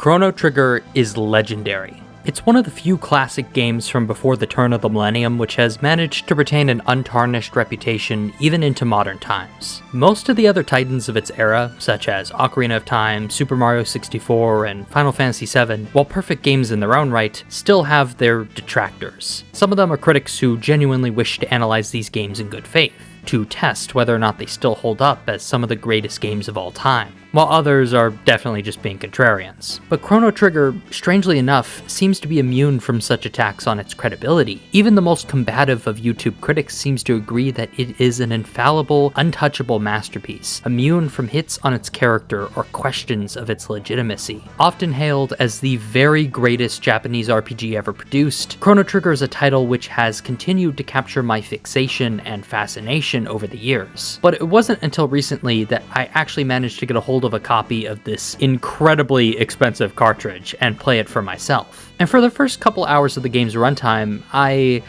Chrono Trigger is legendary. It's one of the few classic games from before the turn of the millennium which has managed to retain an untarnished reputation even into modern times. Most of the other titans of its era, such as Ocarina of Time, Super Mario 64, and Final Fantasy VII, while perfect games in their own right, still have their detractors. Some of them are critics who genuinely wish to analyze these games in good faith, to test whether or not they still hold up as some of the greatest games of all time, while others are definitely just being contrarians. But Chrono Trigger, strangely enough, seems to be immune from such attacks on its credibility. Even the most combative of YouTube critics seems to agree that it is an infallible, untouchable masterpiece, immune from hits on its character or questions of its legitimacy. Often hailed as the very greatest Japanese RPG ever produced, Chrono Trigger is a title which has continued to capture my fixation and fascination over the years. But it wasn't until recently that I actually managed to get a hold of a copy of this incredibly expensive cartridge and play it for myself. And for the first couple hours of the game's runtime, I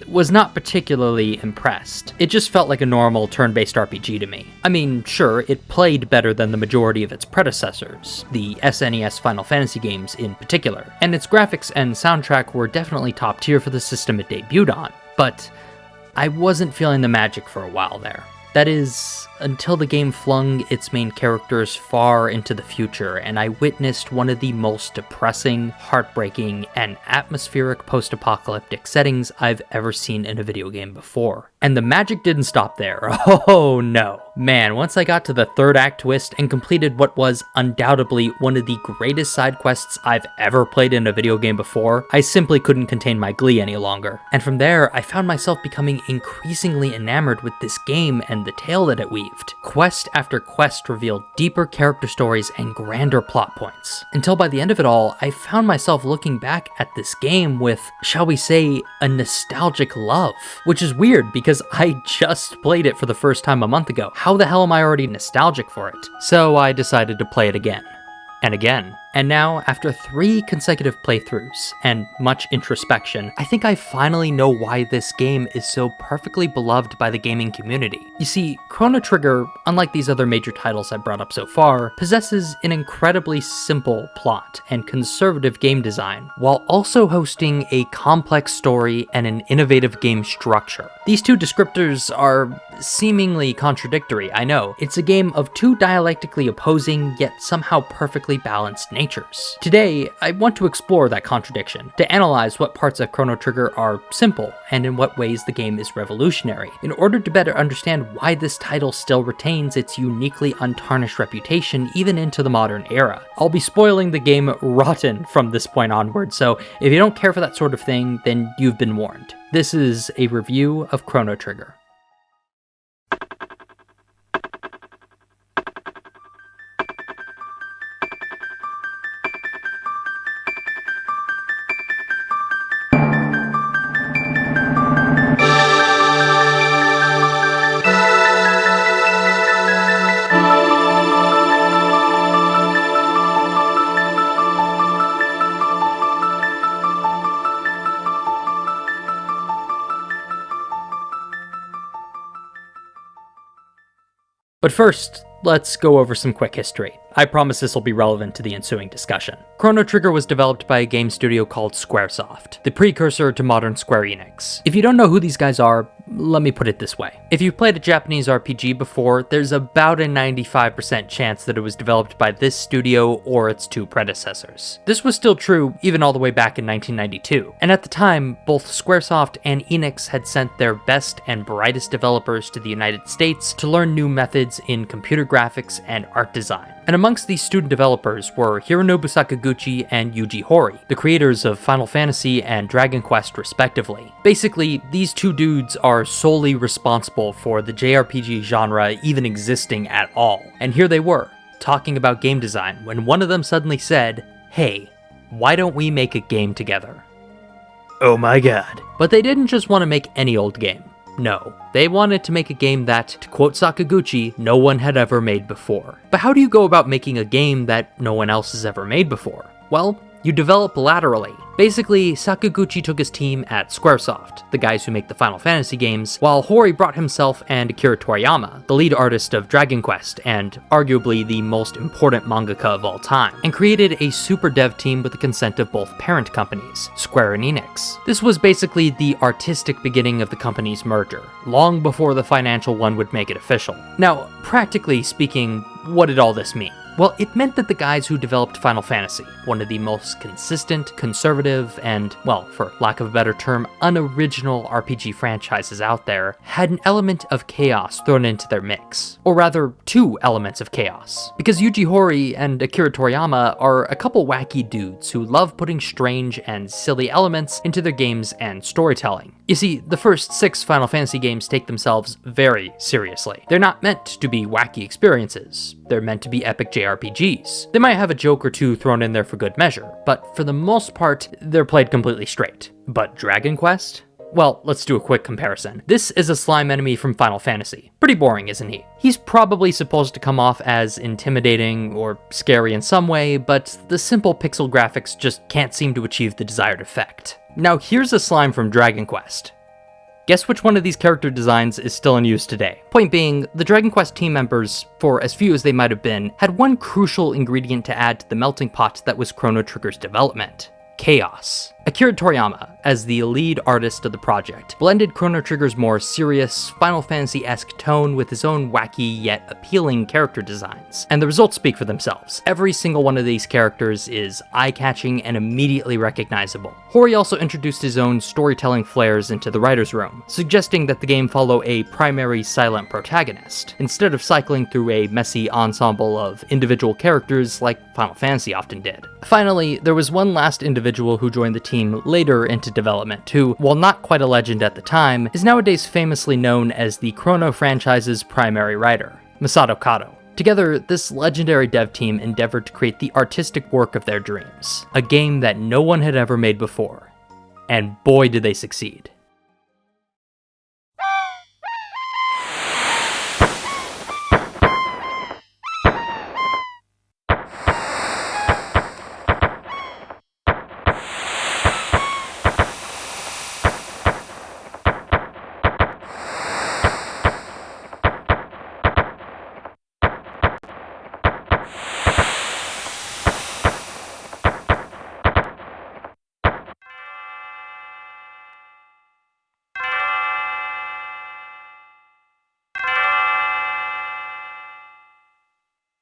was not particularly impressed. It just felt like a normal turn-based RPG to me. I mean, sure, it played better than the majority of its predecessors, the SNES Final Fantasy games in particular, and its graphics and soundtrack were definitely top tier for the system it debuted on, but I wasn't feeling the magic for a while there. That is, until the game flung its main characters far into the future, and I witnessed one of the most depressing, heartbreaking, and atmospheric post-apocalyptic settings I've ever seen in a video game before. And the magic didn't stop there. Oh no. Man, once I got to the third act twist and completed what was undoubtedly one of the greatest side quests I've ever played in a video game before, I simply couldn't contain my glee any longer. And from there, I found myself becoming increasingly enamored with this game and the tale that it weaved. Quest after quest revealed deeper character stories and grander plot points, until by the end of it all, I found myself looking back at this game with, shall we say, a nostalgic love. Which is weird because I just played it for the first time a month ago. How the hell am I already nostalgic for it? So I decided to play it again. And again. And now, after 3 consecutive playthroughs and much introspection, I think I finally know why this game is so perfectly beloved by the gaming community. You see, Chrono Trigger, unlike these other major titles I brought up so far, possesses an incredibly simple plot and conservative game design, while also hosting a complex story and an innovative game structure. These two descriptors are seemingly contradictory, I know. It's a game of 2 dialectically opposing, yet somehow perfectly balanced natures. Today, I want to explore that contradiction, to analyze what parts of Chrono Trigger are simple, and in what ways the game is revolutionary, in order to better understand why this title still retains its uniquely untarnished reputation even into the modern era. I'll be spoiling the game rotten from this point onward, so if you don't care for that sort of thing, then you've been warned. This is a review of Chrono Trigger. But first, let's go over some quick history. I promise this will be relevant to the ensuing discussion. Chrono Trigger was developed by a game studio called Squaresoft, the precursor to modern Square Enix. If you don't know who these guys are, let me put it this way. If you've played a Japanese RPG before, there's about a 95% chance that it was developed by this studio or its 2 predecessors. This was still true even all the way back in 1992, and at the time, both Squaresoft and Enix had sent their best and brightest developers to the United States to learn new methods in computer graphics and art design. And amongst these student developers were Hironobu Sakaguchi and Yuji Horii, the creators of Final Fantasy and Dragon Quest respectively. Basically, these 2 dudes are solely responsible for the JRPG genre even existing at all. And here they were, talking about game design, when one of them suddenly said, "Hey, why don't we make a game together?" Oh my god. But they didn't just want to make any old game. No, they wanted to make a game that, to quote Sakaguchi, no one had ever made before. But how do you go about making a game that no one else has ever made before? Well, You develop laterally. Basically, Sakaguchi took his team at Squaresoft, the guys who make the Final Fantasy games, while Hori brought himself and Akira Toriyama, the lead artist of Dragon Quest and arguably the most important mangaka of all time, and created a super dev team with the consent of both parent companies, Square and Enix. This was basically the artistic beginning of the company's merger, long before the financial one would make it official. Now, practically speaking, what did all this mean? Well, it meant that the guys who developed Final Fantasy, one of the most consistent, conservative, and, well, for lack of a better term, unoriginal RPG franchises out there, had an element of chaos thrown into their mix. Or rather, two elements of chaos. Because Yuji Horii and Akira Toriyama are a couple wacky dudes who love putting strange and silly elements into their games and storytelling. You see, the first 6 Final Fantasy games take themselves very seriously. They're not meant to be wacky experiences. They're meant to be epic JRPGs. They might have a joke or two thrown in there for good measure, but for the most part, they're played completely straight. But Dragon Quest? Well, let's do a quick comparison. This is a slime enemy from Final Fantasy. Pretty boring, isn't he? He's probably supposed to come off as intimidating or scary in some way, but the simple pixel graphics just can't seem to achieve the desired effect. Now here's a slime from Dragon Quest. Guess which one of these character designs is still in use today? Point being, the Dragon Quest team members, for as few as they might have been, had one crucial ingredient to add to the melting pot that was Chrono Trigger's development: chaos. Akira Toriyama, as the lead artist of the project, blended Chrono Trigger's more serious, Final Fantasy-esque tone with his own wacky yet appealing character designs, and the results speak for themselves. Every single one of these characters is eye-catching and immediately recognizable. Horii also introduced his own storytelling flares into the writer's room, suggesting that the game follow a primary silent protagonist, instead of cycling through a messy ensemble of individual characters like Final Fantasy often did. Finally, there was one last individual who joined the team later into development, who, while not quite a legend at the time, is nowadays famously known as the Crono franchise's primary writer, Masato Kato. Together, this legendary dev team endeavored to create the artistic work of their dreams, a game that no one had ever made before. And boy did they succeed.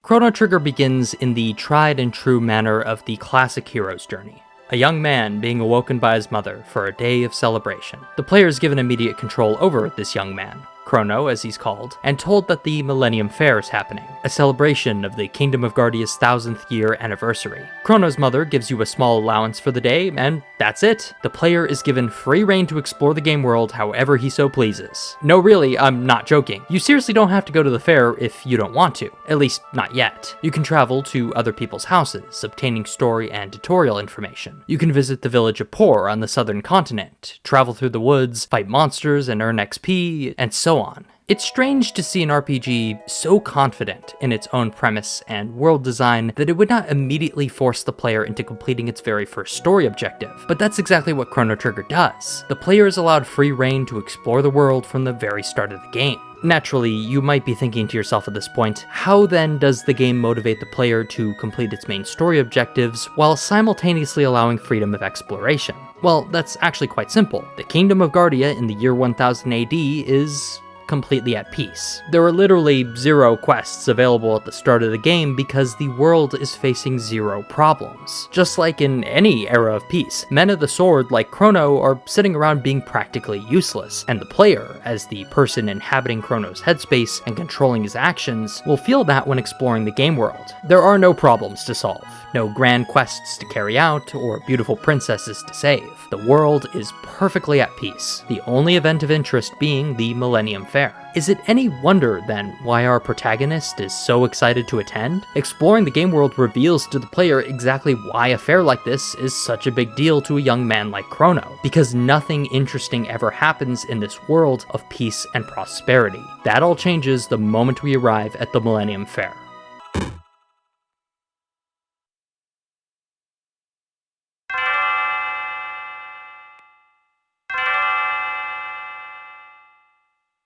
Chrono Trigger begins in the tried and true manner of the classic hero's journey. A young man being awoken by his mother for a day of celebration. The player is given immediate control over this young man, Crono as he's called, and told that the Millennium Fair is happening, a celebration of the Kingdom of Guardia's 1000th year anniversary. Crono's mother gives you a small allowance for the day, and that's it. The player is given free reign to explore the game world however he so pleases. No, really, I'm not joking. You seriously don't have to go to the fair if you don't want to, at least not yet. You can travel to other people's houses, obtaining story and tutorial information. You can visit the village of Por on the southern continent, travel through the woods, fight monsters and earn XP, and so on. It's strange to see an RPG so confident in its own premise and world design that it would not immediately force the player into completing its very first story objective, but that's exactly what Chrono Trigger does. The player is allowed free reign to explore the world from the very start of the game. Naturally, you might be thinking to yourself at this point, how then does the game motivate the player to complete its main story objectives while simultaneously allowing freedom of exploration? Well, that's actually quite simple. The Kingdom of Guardia in the year 1000 AD is completely at peace. There are literally 0 quests available at the start of the game because the world is facing 0 problems. Just like in any era of peace, men of the sword like Crono are sitting around being practically useless, and the player, as the person inhabiting Crono's headspace and controlling his actions, will feel that when exploring the game world. There are no problems to solve, no grand quests to carry out, or beautiful princesses to save. The world is perfectly at peace, the only event of interest being the Millennium Fair. Is it any wonder, then, why our protagonist is so excited to attend? Exploring the game world reveals to the player exactly why a fair like this is such a big deal to a young man like Crono, because nothing interesting ever happens in this world of peace and prosperity. That all changes the moment we arrive at the Millennium Fair.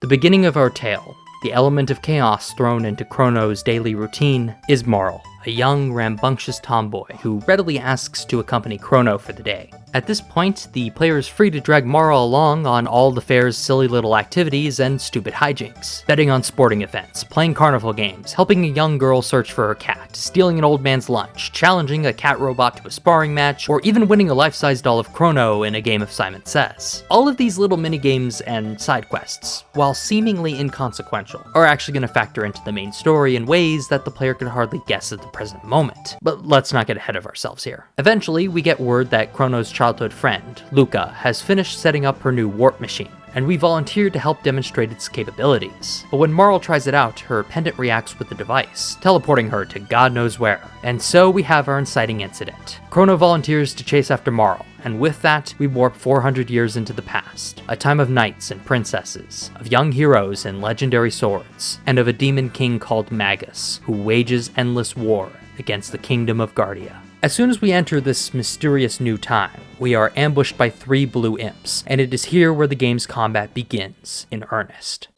The beginning of our tale, the element of chaos thrown into Crono's daily routine, is Marl, a young, rambunctious tomboy who readily asks to accompany Crono for the day. At this point, the player is free to drag Marl along on all the fair's silly little activities and stupid hijinks. Betting on sporting events, playing carnival games, helping a young girl search for her cat, stealing an old man's lunch, challenging a cat robot to a sparring match, or even winning a life-size doll of Crono in a game of Simon Says. All of these little minigames and side quests, while seemingly inconsequential, are actually going to factor into the main story in ways that the player could hardly guess at the present moment. But let's not get ahead of ourselves here. Eventually, we get word that Crono's childhood friend, Luca, has finished setting up her new warp machine, and we volunteered to help demonstrate its capabilities. But when Marl tries it out, her pendant reacts with the device, teleporting her to God knows where. And so we have our inciting incident. Crono volunteers to chase after Marl, and with that, we warp 400 years into the past, a time of knights and princesses, of young heroes and legendary swords, and of a demon king called Magus, who wages endless war against the kingdom of Guardia. As soon as we enter this mysterious new time, we are ambushed by 3 blue imps, and it is here where the game's combat begins in earnest.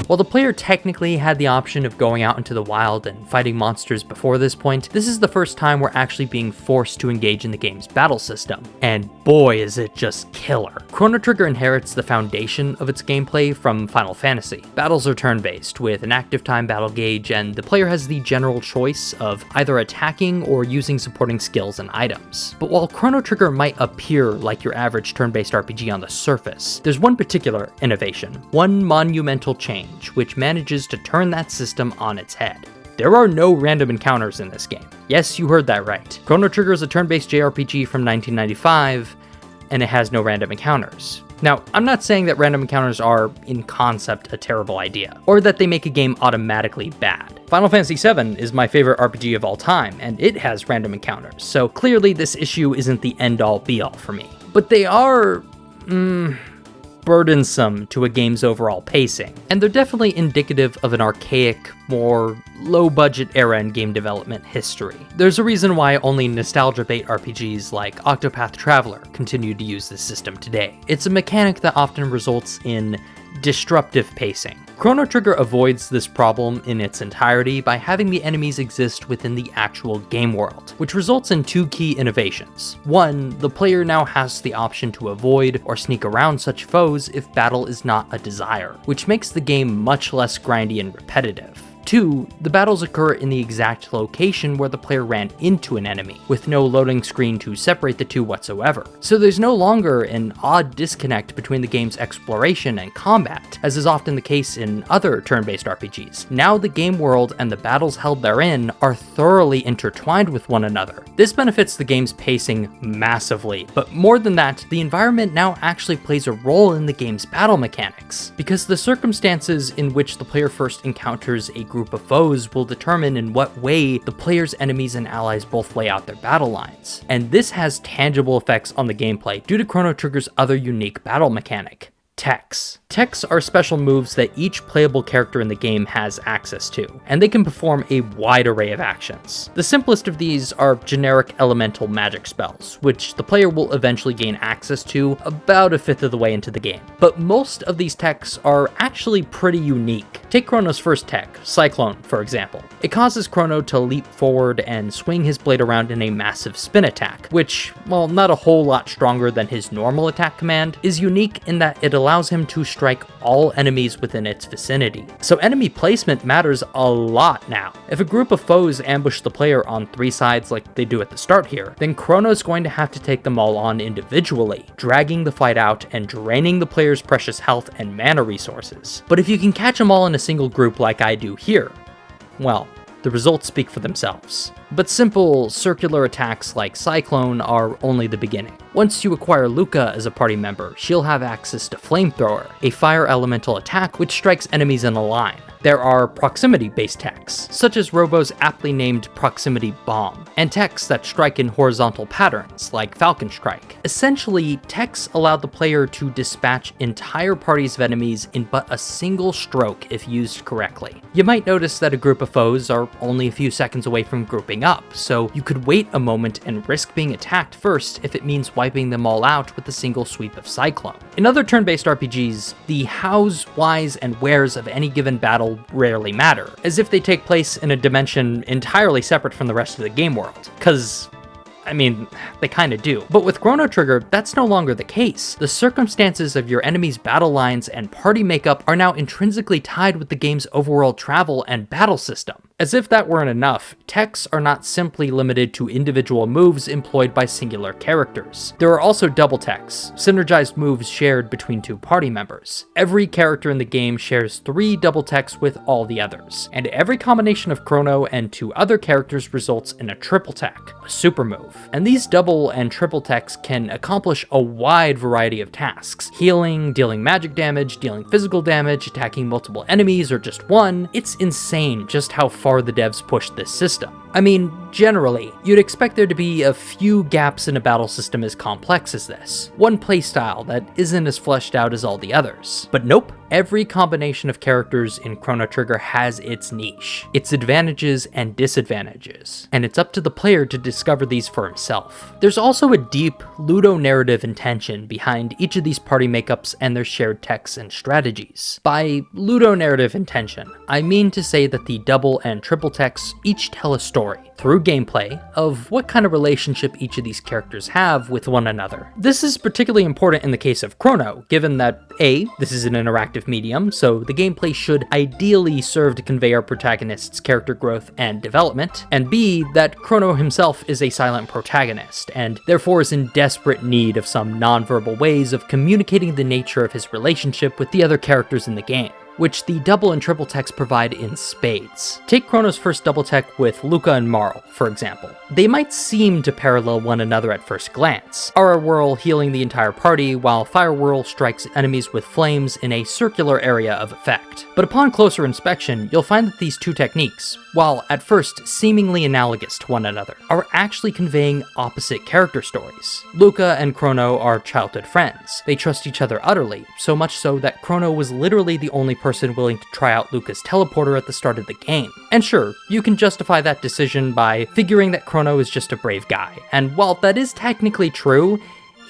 While the player technically had the option of going out into the wild and fighting monsters before this point, this is the first time we're actually being forced to engage in the game's battle system, and boy is it just killer. Chrono Trigger inherits the foundation of its gameplay from Final Fantasy. Battles are turn-based, with an active time battle gauge, and the player has the general choice of either attacking or using supporting skills and items. But while Chrono Trigger might appear like your average turn-based RPG on the surface, there's one particular innovation, one monumental change, which manages to turn that system on its head. There are no random encounters in this game. Yes, you heard that right. Chrono Trigger is a turn-based JRPG from 1995, and it has no random encounters. Now, I'm not saying that random encounters are, in concept, a terrible idea, or that they make a game automatically bad. Final Fantasy VII is my favorite RPG of all time, and it has random encounters, so clearly this issue isn't the end-all be-all for me. But they are, burdensome to a game's overall pacing, and they're definitely indicative of an archaic, more low-budget era in game development history. There's a reason why only nostalgia-bait RPGs like Octopath Traveler continue to use this system today. It's a mechanic that often results in disruptive pacing. Chrono Trigger avoids this problem in its entirety by having the enemies exist within the actual game world, which results in 2 key innovations. 1, the player now has the option to avoid or sneak around such foes if battle is not a desire, which makes the game much less grindy and repetitive. 2, the battles occur in the exact location where the player ran into an enemy, with no loading screen to separate the two whatsoever. So there's no longer an odd disconnect between the game's exploration and combat, as is often the case in other turn-based RPGs. Now the game world and the battles held therein are thoroughly intertwined with one another. This benefits the game's pacing massively, but more than that, the environment now actually plays a role in the game's battle mechanics, because the circumstances in which the player first encounters a group of foes will determine in what way the player's enemies and allies both lay out their battle lines. And this has tangible effects on the gameplay due to Chrono Trigger's other unique battle mechanic, techs. Techs are special moves that each playable character in the game has access to, and they can perform a wide array of actions. The simplest of these are generic elemental magic spells, which the player will eventually gain access to about a fifth of the way into the game. But most of these techs are actually pretty unique. Take Crono's first tech, Cyclone, for example. It causes Crono to leap forward and swing his blade around in a massive spin attack, which, while not a whole lot stronger than his normal attack command, is unique in that it allows him to strike all enemies within its vicinity. So enemy placement matters a lot now. If a group of foes ambush the player on 3 sides like they do at the start here, then Crono's going to have to take them all on individually, dragging the fight out and draining the player's precious health and mana resources. But if you can catch them all in a single group like I do here, well, the results speak for themselves. But simple, circular attacks like Cyclone are only the beginning. Once you acquire Luca as a party member, she'll have access to Flamethrower, a fire elemental attack which strikes enemies in a line. There are proximity-based techs, such as Robo's aptly named Proximity Bomb, and techs that strike in horizontal patterns, like Falcon Strike. Essentially, techs allow the player to dispatch entire parties of enemies in but a single stroke if used correctly. You might notice that a group of foes are only a few seconds away from grouping up, so you could wait a moment and risk being attacked first if it means wiping them all out with a single sweep of Cyclone. In other turn-based RPGs, the hows, whys, and wheres of any given battle rarely matter, as if they take place in a dimension entirely separate from the rest of the game world. 'Cause I mean, they kinda do. But with Chrono Trigger, that's no longer the case. The circumstances of your enemy's battle lines and party makeup are now intrinsically tied with the game's overworld travel and battle system. As if that weren't enough, techs are not simply limited to individual moves employed by singular characters. There are also double techs, synergized moves shared between two party members. Every character in the game shares 3 double techs with all the others, and every combination of Crono and 2 other characters results in a triple tech, a super move. And these double and triple techs can accomplish a wide variety of tasks: healing, dealing magic damage, dealing physical damage, attacking multiple enemies, or just one. It's insane just how far the devs pushed this system. I mean, generally, you'd expect there to be a few gaps in a battle system as complex as this. One playstyle that isn't as fleshed out as all the others. But nope, every combination of characters in Chrono Trigger has its niche, its advantages and disadvantages, and it's up to the player to discover these for himself. There's also a deep ludonarrative intention behind each of these party makeups and their shared techs and strategies. By ludonarrative intention, I mean to say that the double and triple techs each tell a story, through gameplay, of what kind of relationship each of these characters have with one another. This is particularly important in the case of Crono, given that A, this is an interactive medium, so the gameplay should ideally serve to convey our protagonist's character growth and development, and B, that Crono himself is a silent protagonist, and therefore is in desperate need of some nonverbal ways of communicating the nature of his relationship with the other characters in the game, which the double and triple techs provide in spades. Take Crono's first double tech with Luca and Marl, for example. They might seem to parallel one another at first glance, Aura Whirl healing the entire party, while Fire Whirl strikes enemies with flames in a circular area of effect. But upon closer inspection, you'll find that these two techniques, while at first seemingly analogous to one another, are actually conveying opposite character stories. Luca and Crono are childhood friends. They trust each other utterly, so much so that Crono was literally the only person willing to try out Luca's teleporter at the start of the game. And sure, you can justify that decision by figuring that Crono is just a brave guy, and while that is technically true,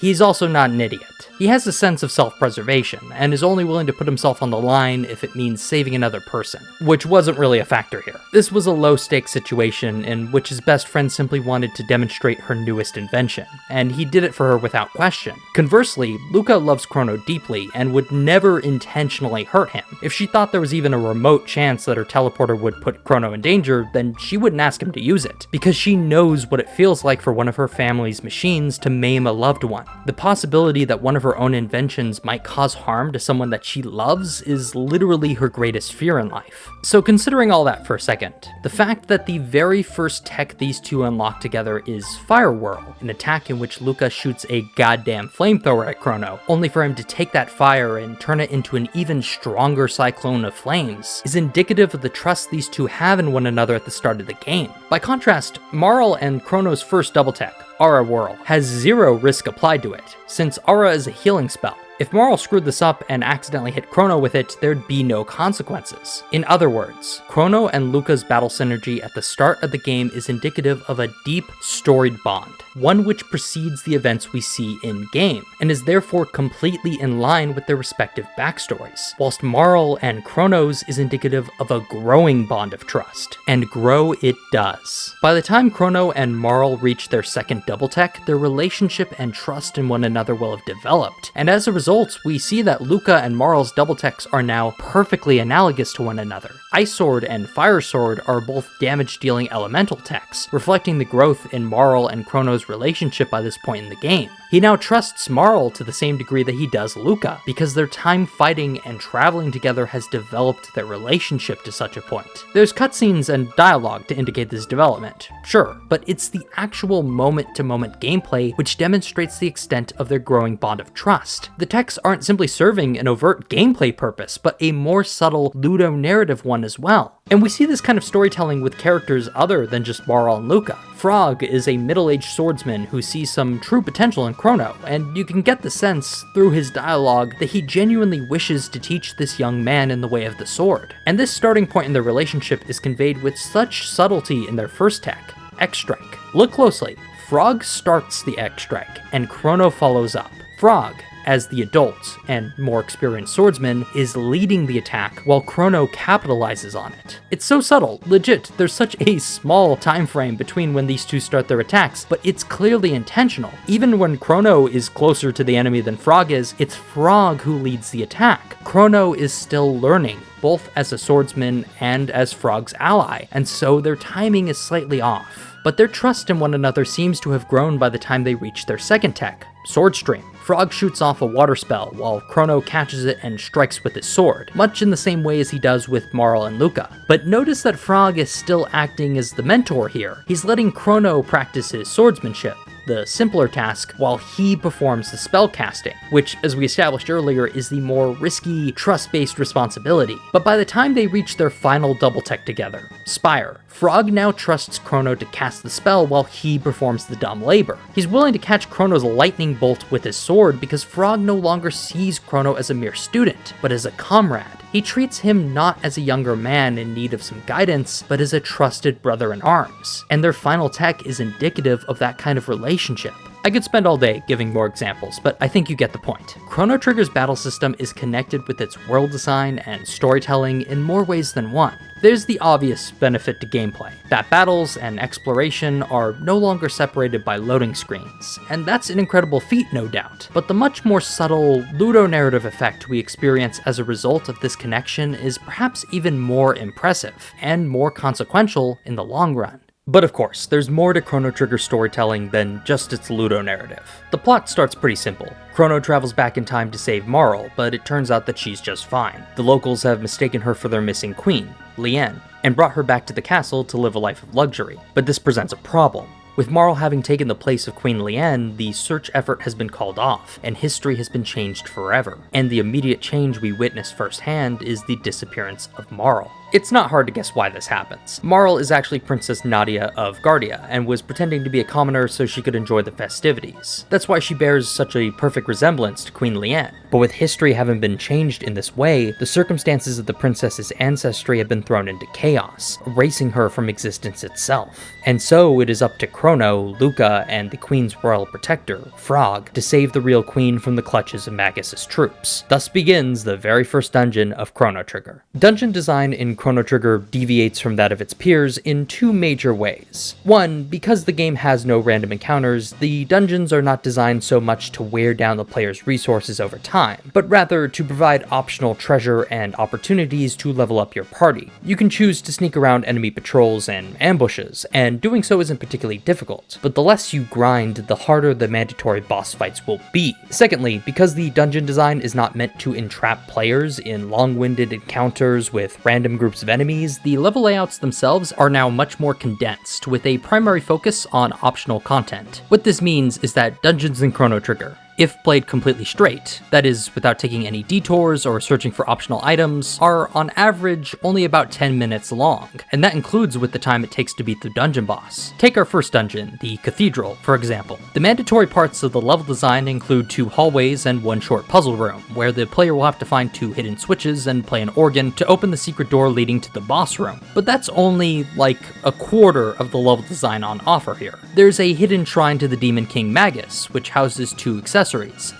he's also not an idiot. He has a sense of self-preservation, and is only willing to put himself on the line if it means saving another person, which wasn't really a factor here. This was a low-stakes situation in which his best friend simply wanted to demonstrate her newest invention, and he did it for her without question. Conversely, Luca loves Crono deeply, and would never intentionally hurt him. If she thought there was even a remote chance that her teleporter would put Crono in danger, then she wouldn't ask him to use it, because she knows what it feels like for one of her family's machines to maim a loved one. The possibility that one of her own inventions might cause harm to someone that she loves is literally her greatest fear in life. So considering all that for a second, the fact that the very first tech these two unlock together is Fire Whirl, an attack in which Luca shoots a goddamn flamethrower at Crono, only for him to take that fire and turn it into an even stronger cyclone of flames, is indicative of the trust these two have in one another at the start of the game. By contrast, Marl and Crono's first double tech, Aura Whirl, has 0 risk applied to it, since Aura is a healing spell. If Marl screwed this up and accidentally hit Crono with it, there'd be no consequences. In other words, Crono and Luca's battle synergy at the start of the game is indicative of a deep, storied bond, one which precedes the events we see in-game, and is therefore completely in line with their respective backstories, whilst Marl and Crono's is indicative of a growing bond of trust, and grow it does. By the time Crono and Marl reach their second double tech, their relationship and trust in one another will have developed, and as a result, we see that Luca and Marl's double techs are now perfectly analogous to one another. Ice Sword and Fire Sword are both damage-dealing elemental techs, reflecting the growth in Marl and Crono's relationship by this point in the game. He now trusts Marl to the same degree that he does Luca, because their time fighting and traveling together has developed their relationship to such a point. There's cutscenes and dialogue to indicate this development, sure, but it's the actual moment-to-moment gameplay which demonstrates the extent of their growing bond of trust. The texts aren't simply serving an overt gameplay purpose, but a more subtle ludonarrative one as well. And we see this kind of storytelling with characters other than just Marl and Luca. Frog is a middle-aged swordsman who sees some true potential in Crono, and you can get the sense through his dialogue that he genuinely wishes to teach this young man in the way of the sword. And this starting point in their relationship is conveyed with such subtlety in their first tech, X-Strike. Look closely. Frog starts the X-Strike, and Crono follows up. Frog, as the adult and more experienced swordsman, is leading the attack while Crono capitalizes on it. It's so subtle, legit, there's such a small time frame between when these two start their attacks, but it's clearly intentional. Even when Crono is closer to the enemy than Frog is, it's Frog who leads the attack. Crono is still learning, both as a swordsman and as Frog's ally, and so their timing is slightly off. But their trust in one another seems to have grown by the time they reach their second tech, Sword Stream. Frog shoots off a water spell, while Crono catches it and strikes with his sword, much in the same way as he does with Marl and Luca. But notice that Frog is still acting as the mentor here. He's letting Crono practice his swordsmanship, the simpler task, while he performs the spell casting, which, as we established earlier, is the more risky, trust-based responsibility. But by the time they reach their final double tech together, Spire, Frog now trusts Crono to cast the spell while he performs the dumb labor. He's willing to catch Crono's lightning bolt with his sword because Frog no longer sees Crono as a mere student, but as a comrade. He treats him not as a younger man in need of some guidance, but as a trusted brother in arms. And their final tech is indicative of that kind of relationship. I could spend all day giving more examples, but I think you get the point. Chrono Trigger's battle system is connected with its world design and storytelling in more ways than one. There's the obvious benefit to gameplay, that battles and exploration are no longer separated by loading screens, and that's an incredible feat, no doubt. But the much more subtle, ludonarrative effect we experience as a result of this connection is perhaps even more impressive, and more consequential in the long run. But of course, there's more to Chrono Trigger's storytelling than just its ludonarrative. The plot starts pretty simple. Crono travels back in time to save Marl, but it turns out that she's just fine. The locals have mistaken her for their missing queen, Lien, and brought her back to the castle to live a life of luxury. But this presents a problem. With Marl having taken the place of Queen Lien, the search effort has been called off, and history has been changed forever. And the immediate change we witness firsthand is the disappearance of Marl. It's not hard to guess why this happens. Marl is actually Princess Nadia of Guardia, and was pretending to be a commoner so she could enjoy the festivities. That's why she bears such a perfect resemblance to Queen Lien. But with history having been changed in this way, the circumstances of the princess's ancestry have been thrown into chaos, erasing her from existence itself. And so it is up to Crono, Luca, and the queen's royal protector, Frog, to save the real queen from the clutches of Magus's troops. Thus begins the very first dungeon of Chrono Trigger. Dungeon design in Chrono Trigger deviates from that of its peers in two major ways. One, because the game has no random encounters, the dungeons are not designed so much to wear down the player's resources over time, but rather to provide optional treasure and opportunities to level up your party. You can choose to sneak around enemy patrols and ambushes, and doing so isn't particularly difficult, but the less you grind, the harder the mandatory boss fights will be. Secondly, because the dungeon design is not meant to entrap players in long-winded encounters with random groups of enemies, the level layouts themselves are now much more condensed, with a primary focus on optional content. What this means is that dungeons in Chrono Trigger, if played completely straight, that is, without taking any detours or searching for optional items, are on average only about 10 minutes long, and that includes with the time it takes to beat the dungeon boss. Take our first dungeon, the Cathedral, for example. The mandatory parts of the level design include 2 hallways and 1 short puzzle room, where the player will have to find 2 hidden switches and play an organ to open the secret door leading to the boss room. But that's only like a quarter of the level design on offer here. There's a hidden shrine to the Demon King Magus, which houses 2 accessories,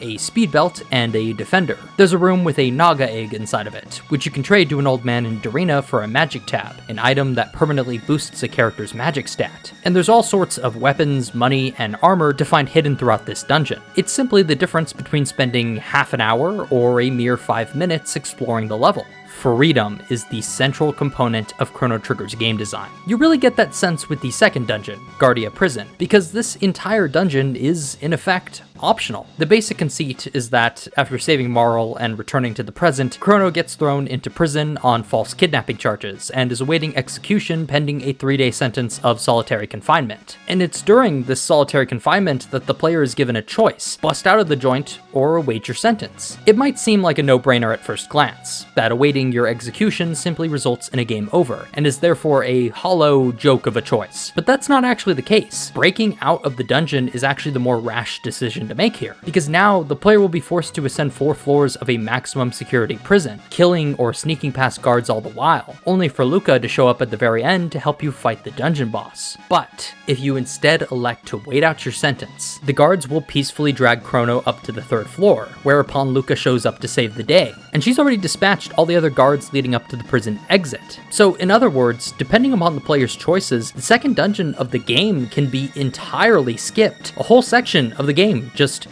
a speed belt and a defender. There's a room with a Naga egg inside of it, which you can trade to an old man in Darina for a magic tab, an item that permanently boosts a character's magic stat. And there's all sorts of weapons, money, and armor to find hidden throughout this dungeon. It's simply the difference between spending half an hour or a mere 5 minutes exploring the level. Freedom is the central component of Chrono Trigger's game design. You really get that sense with the second dungeon, Guardia Prison, because this entire dungeon is, in effect, optional. The basic conceit is that, after saving Marl and returning to the present, Crono gets thrown into prison on false kidnapping charges, and is awaiting execution pending a 3-day sentence of solitary confinement. And it's during this solitary confinement that the player is given a choice: bust out of the joint, or await your sentence. It might seem like a no-brainer at first glance, that awaiting your execution simply results in a game over, and is therefore a hollow joke of a choice. But that's not actually the case. Breaking out of the dungeon is actually the more rash decision to make here, because now the player will be forced to ascend 4 floors of a maximum security prison, killing or sneaking past guards all the while, only for Luca to show up at the very end to help you fight the dungeon boss. But if you instead elect to wait out your sentence, the guards will peacefully drag Crono up to the 3rd floor, whereupon Luca shows up to save the day, and she's already dispatched all the other guards leading up to the prison exit. So in other words, depending upon the player's choices, the second dungeon of the game can be entirely skipped. A whole section of the game just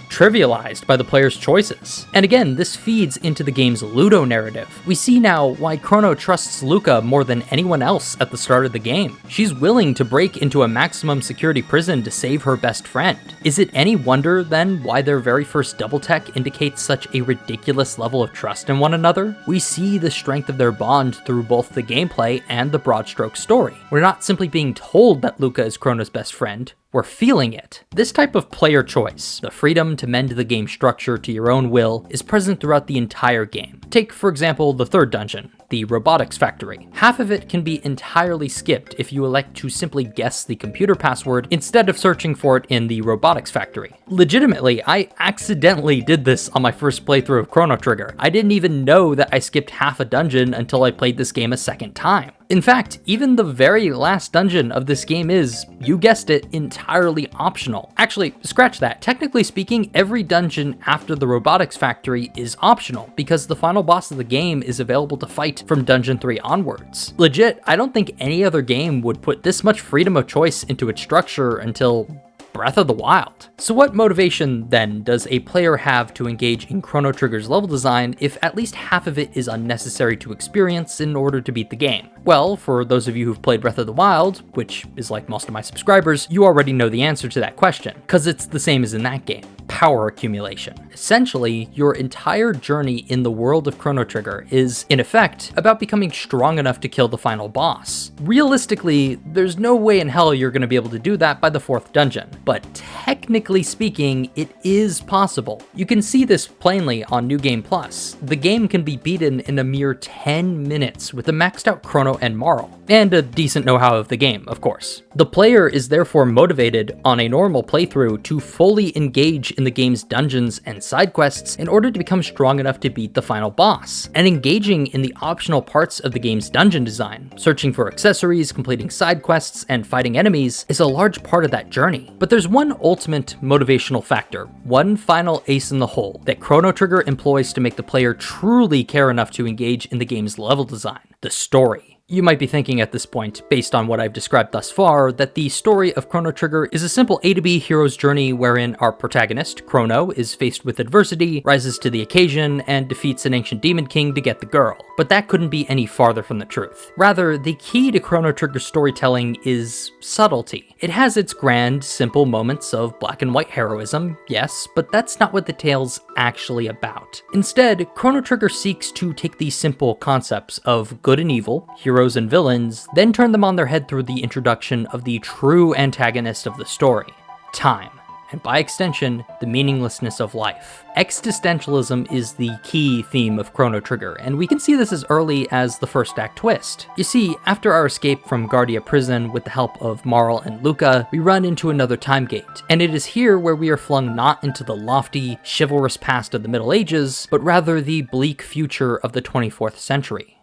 trivialized by the player's choices. And again, this feeds into the game's Ludonarrative. We see now why Crono trusts Luca more than anyone else at the start of the game. She's willing to break into a maximum security prison to save her best friend. Is it any wonder, then, why their very first double tech indicates such a ridiculous level of trust in one another? We see the strength of their bond through both the gameplay and the broad stroke story. We're not simply being told that Luca is Crono's best friend, we're feeling it. This type of player choice, the freedom to mend the game structure to your own will, is present throughout the entire game. Take, for example, the 3rd dungeon, the Robotics Factory. Half of it can be entirely skipped if you elect to simply guess the computer password instead of searching for it in the Robotics Factory. Legitimately, I accidentally did this on my first playthrough of Chrono Trigger. I didn't even know that I skipped half a dungeon until I played this game a second time. In fact, even the very last dungeon of this game is, you guessed it, entirely optional. Actually, scratch that. Technically speaking, every dungeon after the Robotics Factory is optional, because the final boss of the game is available to fight from Dungeon 3 onwards. Legit, I don't think any other game would put this much freedom of choice into its structure until Breath of the Wild. So what motivation, then, does a player have to engage in Chrono Trigger's level design if at least half of it is unnecessary to experience in order to beat the game? Well, for those of you who've played Breath of the Wild, which is like most of my subscribers, you already know the answer to that question, because it's the same as in that game. Power accumulation. Essentially, your entire journey in the world of Chrono Trigger is, in effect, about becoming strong enough to kill the final boss. Realistically, there's no way in hell you're going to be able to do that by the 4th dungeon, but technically speaking, it is possible. You can see this plainly on New Game Plus. The game can be beaten in a mere 10 minutes with a maxed out Crono and Marl, and a decent know-how of the game, of course. The player is therefore motivated on a normal playthrough to fully engage in the game's dungeons and side quests in order to become strong enough to beat the final boss, and engaging in the optional parts of the game's dungeon design, searching for accessories, completing side quests, and fighting enemies, is a large part of that journey. But there's one ultimate motivational factor, one final ace in the hole, that Chrono Trigger employs to make the player truly care enough to engage in the game's level design: the story. You might be thinking at this point, based on what I've described thus far, that the story of Chrono Trigger is a simple A to B hero's journey wherein our protagonist, Crono, is faced with adversity, rises to the occasion, and defeats an ancient demon king to get the girl. But that couldn't be any farther from the truth. Rather, the key to Chrono Trigger's storytelling is subtlety. It has its grand, simple moments of black and white heroism, yes, but that's not what the tale's actually about. Instead, Chrono Trigger seeks to take these simple concepts of good and evil, heroes and villains, then turn them on their head through the introduction of the true antagonist of the story: time, and by extension, the meaninglessness of life. Existentialism is the key theme of Chrono Trigger, and we can see this as early as the first act twist. You see, after our escape from Guardia Prison with the help of Marl and Luca, we run into another time gate, and it is here where we are flung not into the lofty, chivalrous past of the Middle Ages, but rather the bleak future of the 24th century.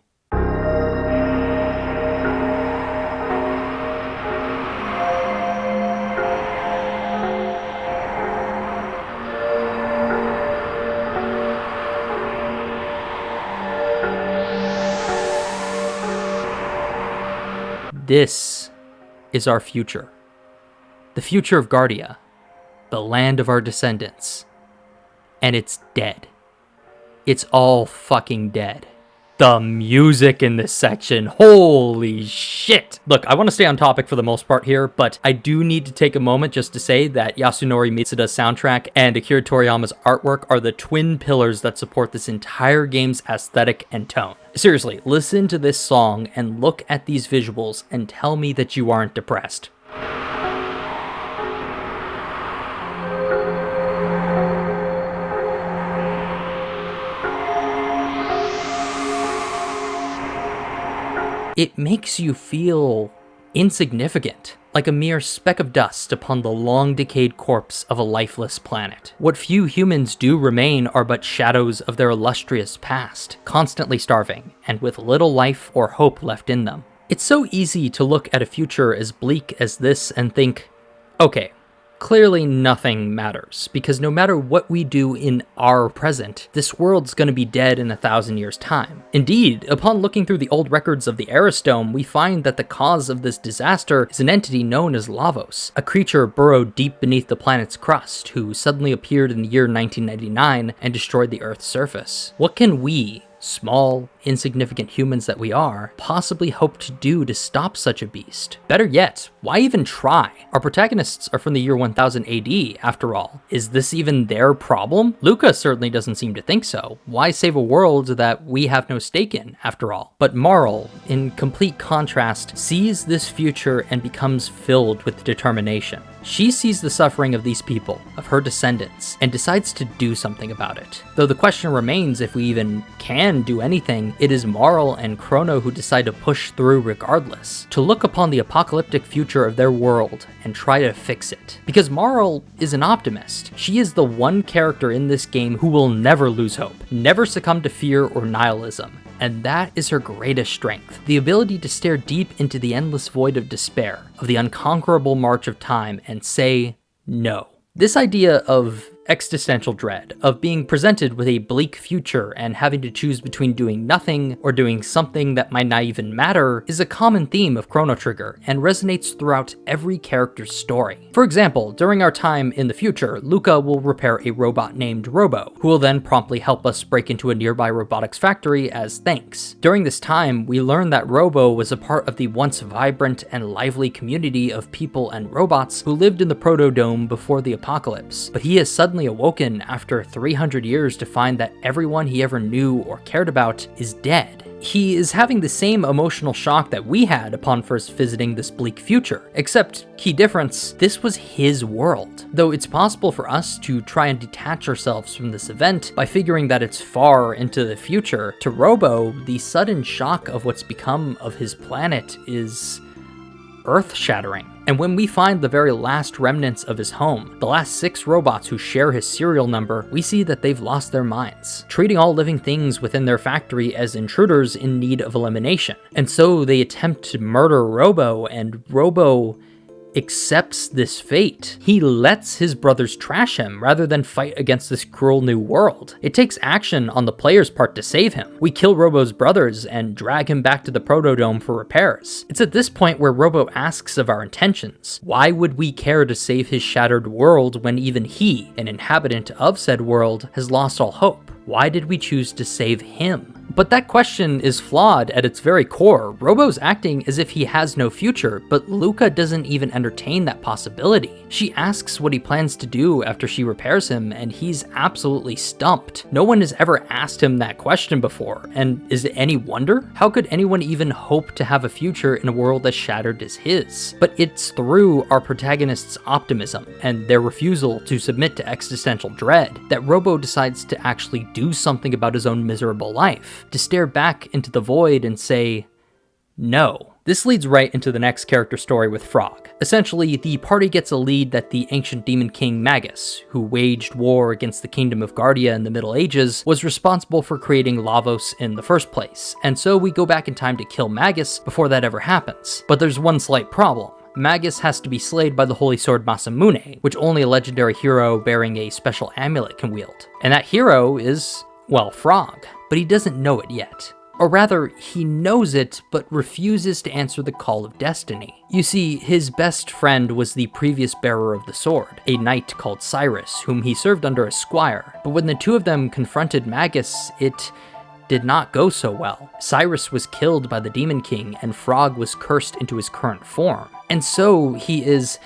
This is our future. The future of Guardia, the land of our descendants. And it's dead. It's all fucking dead. The music in this section, holy shit! Look, I want to stay on topic for the most part here, but I do need to take a moment just to say that Yasunori Mitsuda's soundtrack and Akira Toriyama's artwork are the twin pillars that support this entire game's aesthetic and tone. Seriously, listen to this song and look at these visuals and tell me that you aren't depressed. It makes you feel insignificant, like a mere speck of dust upon the long-decayed corpse of a lifeless planet. What few humans do remain are but shadows of their illustrious past, constantly starving, and with little life or hope left in them. It's so easy to look at a future as bleak as this and think, okay, clearly nothing matters, because no matter what we do in our present, this world's gonna be dead in 1,000 years' time. Indeed, upon looking through the old records of the Aristome, we find that the cause of this disaster is an entity known as Lavos, a creature burrowed deep beneath the planet's crust, who suddenly appeared in the year 1999 and destroyed the Earth's surface. What can we, small, insignificant humans that we are, possibly hope to do to stop such a beast? Better yet, why even try? Our protagonists are from the year 1000 AD, after all. Is this even their problem? Luca certainly doesn't seem to think so. Why save a world that we have no stake in, after all? But Marl, in complete contrast, sees this future and becomes filled with determination. She sees the suffering of these people, of her descendants, and decides to do something about it. Though the question remains if we even can do anything, it is Marl and Crono who decide to push through regardless, to look upon the apocalyptic future of their world and try to fix it. Because Marl is an optimist. She is the one character in this game who will never lose hope, never succumb to fear or nihilism. And that is her greatest strength, the ability to stare deep into the endless void of despair, of the unconquerable march of time, and say no. This idea of existential dread, of being presented with a bleak future and having to choose between doing nothing or doing something that might not even matter, is a common theme of Chrono Trigger and resonates throughout every character's story. For example, during our time in the future, Luca will repair a robot named Robo, who will then promptly help us break into a nearby robotics factory as thanks. During this time, we learn that Robo was a part of the once vibrant and lively community of people and robots who lived in the Proto-Dome before the apocalypse, but he has suddenly awoken after 300 years to find that everyone he ever knew or cared about is dead. He is having the same emotional shock that we had upon first visiting this bleak future, except, key difference, this was his world. Though it's possible for us to try and detach ourselves from this event by figuring that it's far into the future, to Robo, the sudden shock of what's become of his planet is earth-shattering. And when we find the very last remnants of his home, the last 6 robots who share his serial number, we see that they've lost their minds, treating all living things within their factory as intruders in need of elimination. And so they attempt to murder Robo, and Robo accepts this fate. He lets his brothers trash him rather than fight against this cruel new world. It takes action on the player's part to save him. We kill Robo's brothers and drag him back to the Proto-Dome for repairs. It's at this point where Robo asks of our intentions. Why would we care to save his shattered world when even he, an inhabitant of said world, has lost all hope? Why did we choose to save him? But that question is flawed at its very core. Robo's acting as if he has no future, but Luca doesn't even entertain that possibility. She asks what he plans to do after she repairs him, and he's absolutely stumped. No one has ever asked him that question before, and is it any wonder? How could anyone even hope to have a future in a world as shattered as his? But it's through our protagonist's optimism and their refusal to submit to existential dread that Robo decides to actually do something about his own miserable life, to stare back into the void and say, no. This leads right into the next character story with Frog. Essentially, the party gets a lead that the ancient demon king Magus, who waged war against the kingdom of Guardia in the Middle Ages, was responsible for creating Lavos in the first place, and so we go back in time to kill Magus before that ever happens. But there's one slight problem. Magus has to be slayed by the holy sword Masamune, which only a legendary hero bearing a special amulet can wield. And that hero is, well, Frog, but he doesn't know it yet. Or rather, he knows it, but refuses to answer the call of destiny. You see, his best friend was the previous bearer of the sword, a knight called Cyrus, whom he served under as squire. But when the two of them confronted Magus, it did not go so well. Cyrus was killed by the Demon King, and Frog was cursed into his current form. And so he is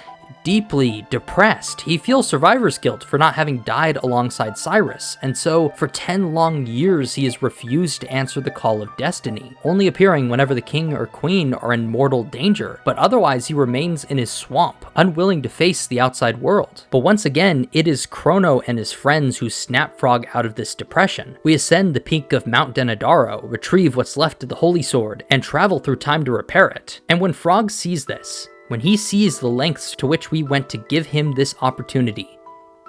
deeply depressed. He feels survivor's guilt for not having died alongside Cyrus, and so for 10 long years he has refused to answer the call of destiny, only appearing whenever the king or queen are in mortal danger, but otherwise he remains in his swamp, unwilling to face the outside world. But once again, it is Crono and his friends who snap Frog out of this depression. We ascend the peak of Mount Denadaro, retrieve what's left of the Holy Sword, and travel through time to repair it. And when Frog sees this, when he sees the lengths to which we went to give him this opportunity,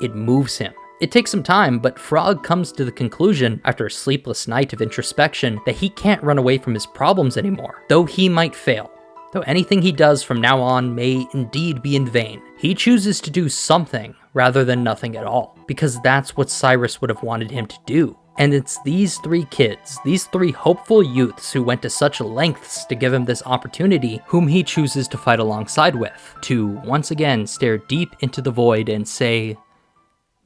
it moves him. It takes some time, but Frog comes to the conclusion, after a sleepless night of introspection, that he can't run away from his problems anymore. Though he might fail, though anything he does from now on may indeed be in vain, he chooses to do something rather than nothing at all, because that's what Cyrus would have wanted him to do. And it's these three kids, these three hopeful youths who went to such lengths to give him this opportunity, whom he chooses to fight alongside with, to once again stare deep into the void and say,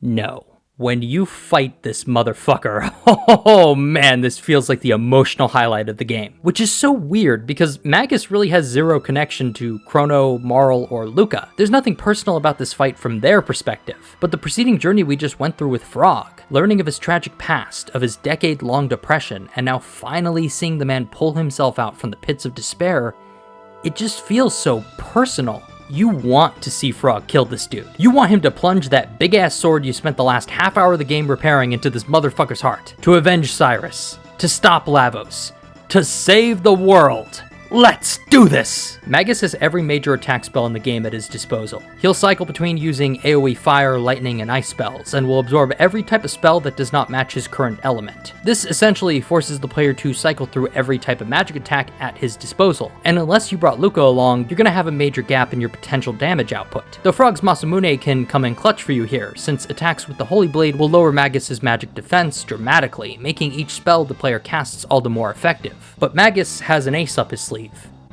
no. When you fight this motherfucker, oh man, this feels like the emotional highlight of the game. Which is so weird, because Magus really has zero connection to Crono, Marl, or Luca. There's nothing personal about this fight from their perspective. But the preceding journey we just went through with Frog, learning of his tragic past, of his decade-long depression, and now finally seeing the man pull himself out from the pits of despair, it just feels so personal. You want to see Frog kill this dude. You want him to plunge that big-ass sword you spent the last half hour of the game repairing into this motherfucker's heart, to avenge Cyrus, to stop Lavos, to save the world. Let's do this! Magus has every major attack spell in the game at his disposal. He'll cycle between using AoE fire, lightning, and ice spells, and will absorb every type of spell that does not match his current element. This essentially forces the player to cycle through every type of magic attack at his disposal, and unless you brought Luca along, you're gonna have a major gap in your potential damage output. Though Frog's Masamune can come in clutch for you here, since attacks with the Holy Blade will lower Magus's magic defense dramatically, making each spell the player casts all the more effective. But Magus has an ace up his sleeve.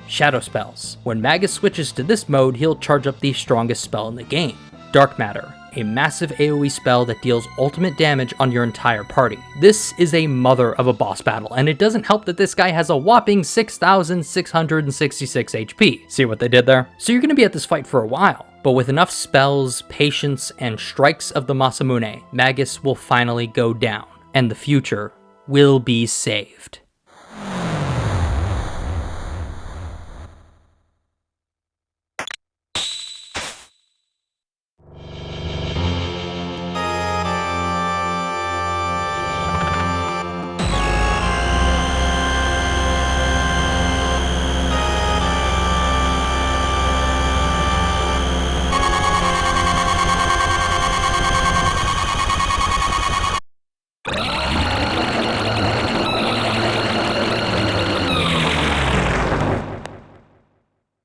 Shadow spells. When Magus switches to this mode, he'll charge up the strongest spell in the game, Dark Matter, a massive AoE spell that deals ultimate damage on your entire party. This is a mother of a boss battle, and it doesn't help that this guy has a whopping 6,666 HP. See what they did there? So you're gonna be at this fight for a while, but with enough spells, patience, and strikes of the Masamune, Magus will finally go down, and the future will be saved.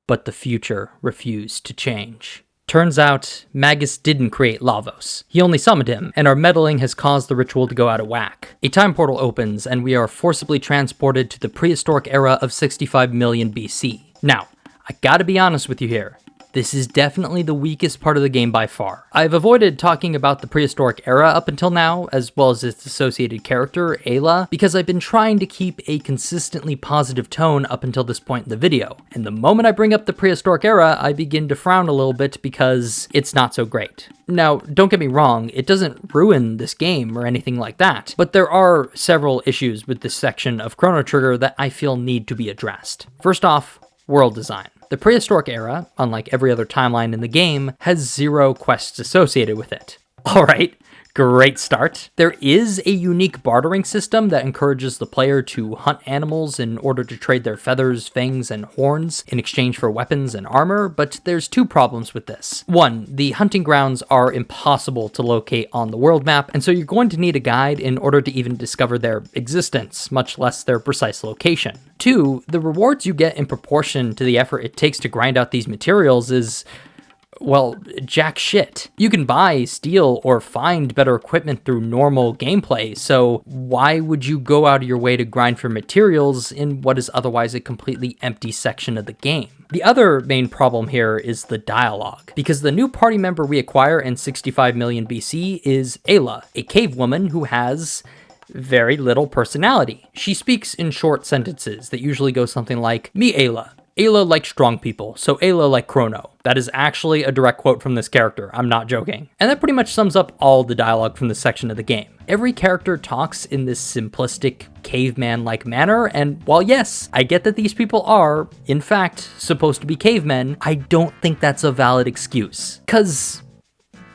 But the future refused to change. Turns out, Magus didn't create Lavos. He only summoned him, and our meddling has caused the ritual to go out of whack. A time portal opens, and we are forcibly transported to the prehistoric era of 65 million BC. Now, I gotta be honest with you here. This is definitely the weakest part of the game by far. I've avoided talking about the prehistoric era up until now, as well as its associated character, Ayla, because I've been trying to keep a consistently positive tone up until this point in the video. And the moment I bring up the prehistoric era, I begin to frown a little bit because it's not so great. Now, don't get me wrong, it doesn't ruin this game or anything like that, but there are several issues with this section of Chrono Trigger that I feel need to be addressed. First off, world design. The prehistoric era, unlike every other timeline in the game, has 0 quests associated with it. Alright, great start. There is a unique bartering system that encourages the player to hunt animals in order to trade their feathers, fangs, and horns in exchange for weapons and armor, but there's 2 problems with this. 1, the hunting grounds are impossible to locate on the world map, and so you're going to need a guide in order to even discover their existence, much less their precise location. 2, the rewards you get in proportion to the effort it takes to grind out these materials is, well, jack shit. You can buy, steal, or find better equipment through normal gameplay, so why would you go out of your way to grind for materials in what is otherwise a completely empty section of the game? The other main problem here is the dialogue, because the new party member we acquire in 65 million BC is Ayla, a cave woman who has very little personality. She speaks in short sentences that usually go something like, "Me Ayla. Ayla likes strong people, so Ayla like Crono." That is actually a direct quote from this character, I'm not joking. And that pretty much sums up all the dialogue from this section of the game. Every character talks in this simplistic, caveman-like manner, and while yes, I get that these people are, in fact, supposed to be cavemen, I don't think that's a valid excuse. 'Cause,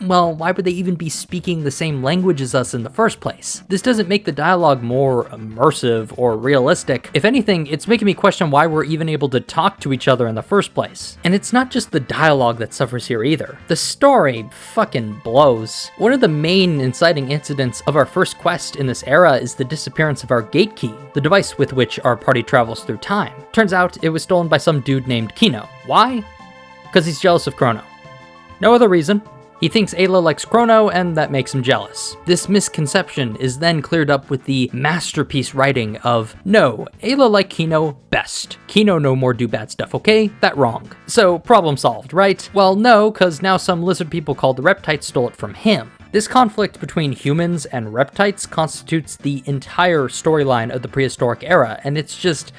well, why would they even be speaking the same language as us in the first place? This doesn't make the dialogue more immersive or realistic. If anything, it's making me question why we're even able to talk to each other in the first place. And it's not just the dialogue that suffers here either. The story fucking blows. One of the main inciting incidents of our first quest in this era is the disappearance of our gate key, the device with which our party travels through time. Turns out it was stolen by some dude named Kino. Why? Because he's jealous of Crono. No other reason. He thinks Ayla likes Crono, and that makes him jealous. This misconception is then cleared up with the masterpiece writing of, "No, Ayla like Kino best. Kino no more do bad stuff, okay? That wrong." So, problem solved, right? Well, no, cause now some lizard people called the Reptites stole it from him. This conflict between humans and Reptites constitutes the entire storyline of the prehistoric era, and it's just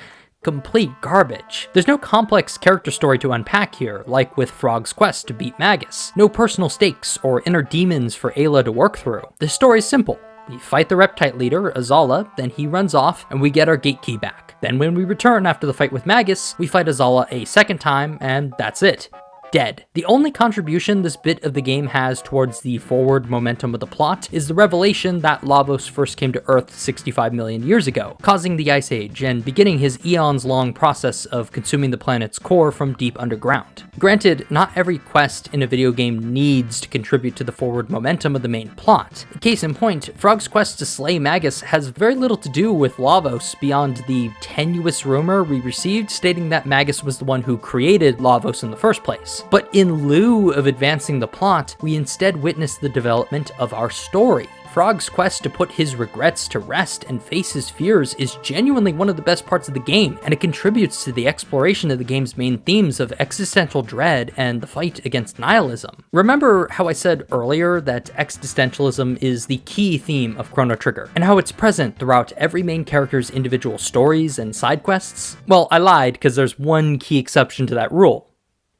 complete garbage. There's no complex character story to unpack here, like with Frog's quest to beat Magus. No personal stakes or inner demons for Ayla to work through. The story's simple. We fight the Reptite leader, Azala, then he runs off, and we get our gate key back. Then when we return after the fight with Magus, we fight Azala a second time, and that's it. Dead. The only contribution this bit of the game has towards the forward momentum of the plot is the revelation that Lavos first came to Earth 65 million years ago, causing the Ice Age and beginning his eons-long process of consuming the planet's core from deep underground. Granted, not every quest in a video game needs to contribute to the forward momentum of the main plot. Case in point, Frog's quest to slay Magus has very little to do with Lavos beyond the tenuous rumor we received stating that Magus was the one who created Lavos in the first place. But in lieu of advancing the plot, we instead witness the development of our story. Frog's quest to put his regrets to rest and face his fears is genuinely one of the best parts of the game, and it contributes to the exploration of the game's main themes of existential dread and the fight against nihilism. Remember how I said earlier that existentialism is the key theme of Chrono Trigger, and how it's present throughout every main character's individual stories and side quests? Well, I lied, because there's one key exception to that rule.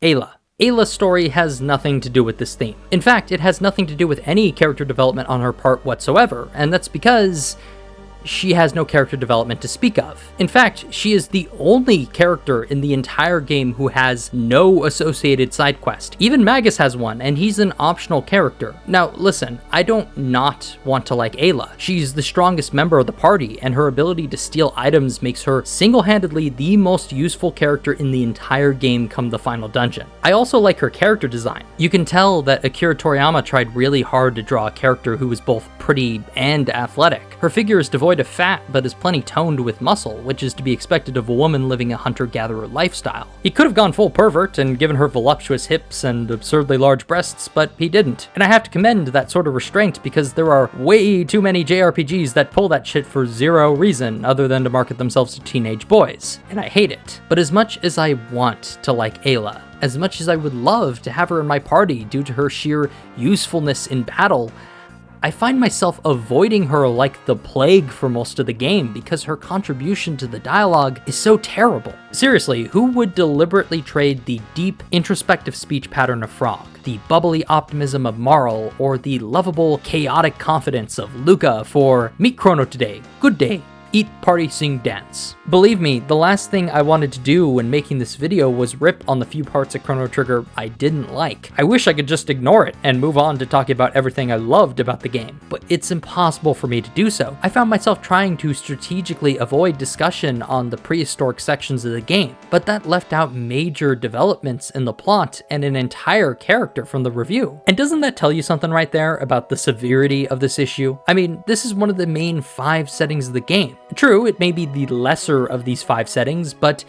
Ayla. Ayla's story has nothing to do with this theme. In fact, it has nothing to do with any character development on her part whatsoever, and that's because she has no character development to speak of. In fact, she is the only character in the entire game who has no associated side quest. Even Magus has one, and he's an optional character. Now, listen, I don't not want to like Ayla. She's the strongest member of the party, and her ability to steal items makes her single-handedly the most useful character in the entire game come the final dungeon. I also like her character design. You can tell that Akira Toriyama tried really hard to draw a character who was both pretty and athletic. Her figure is devoid of fat, but is plenty toned with muscle, which is to be expected of a woman living a hunter-gatherer lifestyle. He could have gone full pervert and given her voluptuous hips and absurdly large breasts, but he didn't. And I have to commend that sort of restraint because there are way too many JRPGs that pull that shit for zero reason other than to market themselves to teenage boys, and I hate it. But as much as I want to like Ayla, as much as I would love to have her in my party due to her sheer usefulness in battle, I find myself avoiding her like the plague for most of the game because her contribution to the dialogue is so terrible. Seriously, who would deliberately trade the deep, introspective speech pattern of Frog, the bubbly optimism of Marl, or the lovable, chaotic confidence of Luca for "Meet Crono today, good day, eat, party, sing, dance"? Believe me, the last thing I wanted to do when making this video was rip on the few parts of Chrono Trigger I didn't like. I wish I could just ignore it and move on to talking about everything I loved about the game, but it's impossible for me to do so. I found myself trying to strategically avoid discussion on the prehistoric sections of the game, but that left out major developments in the plot and an entire character from the review. And doesn't that tell you something right there about the severity of this issue? I mean, this is one of the main 5 settings of the game. True, it may be the lesser of these 5 settings, but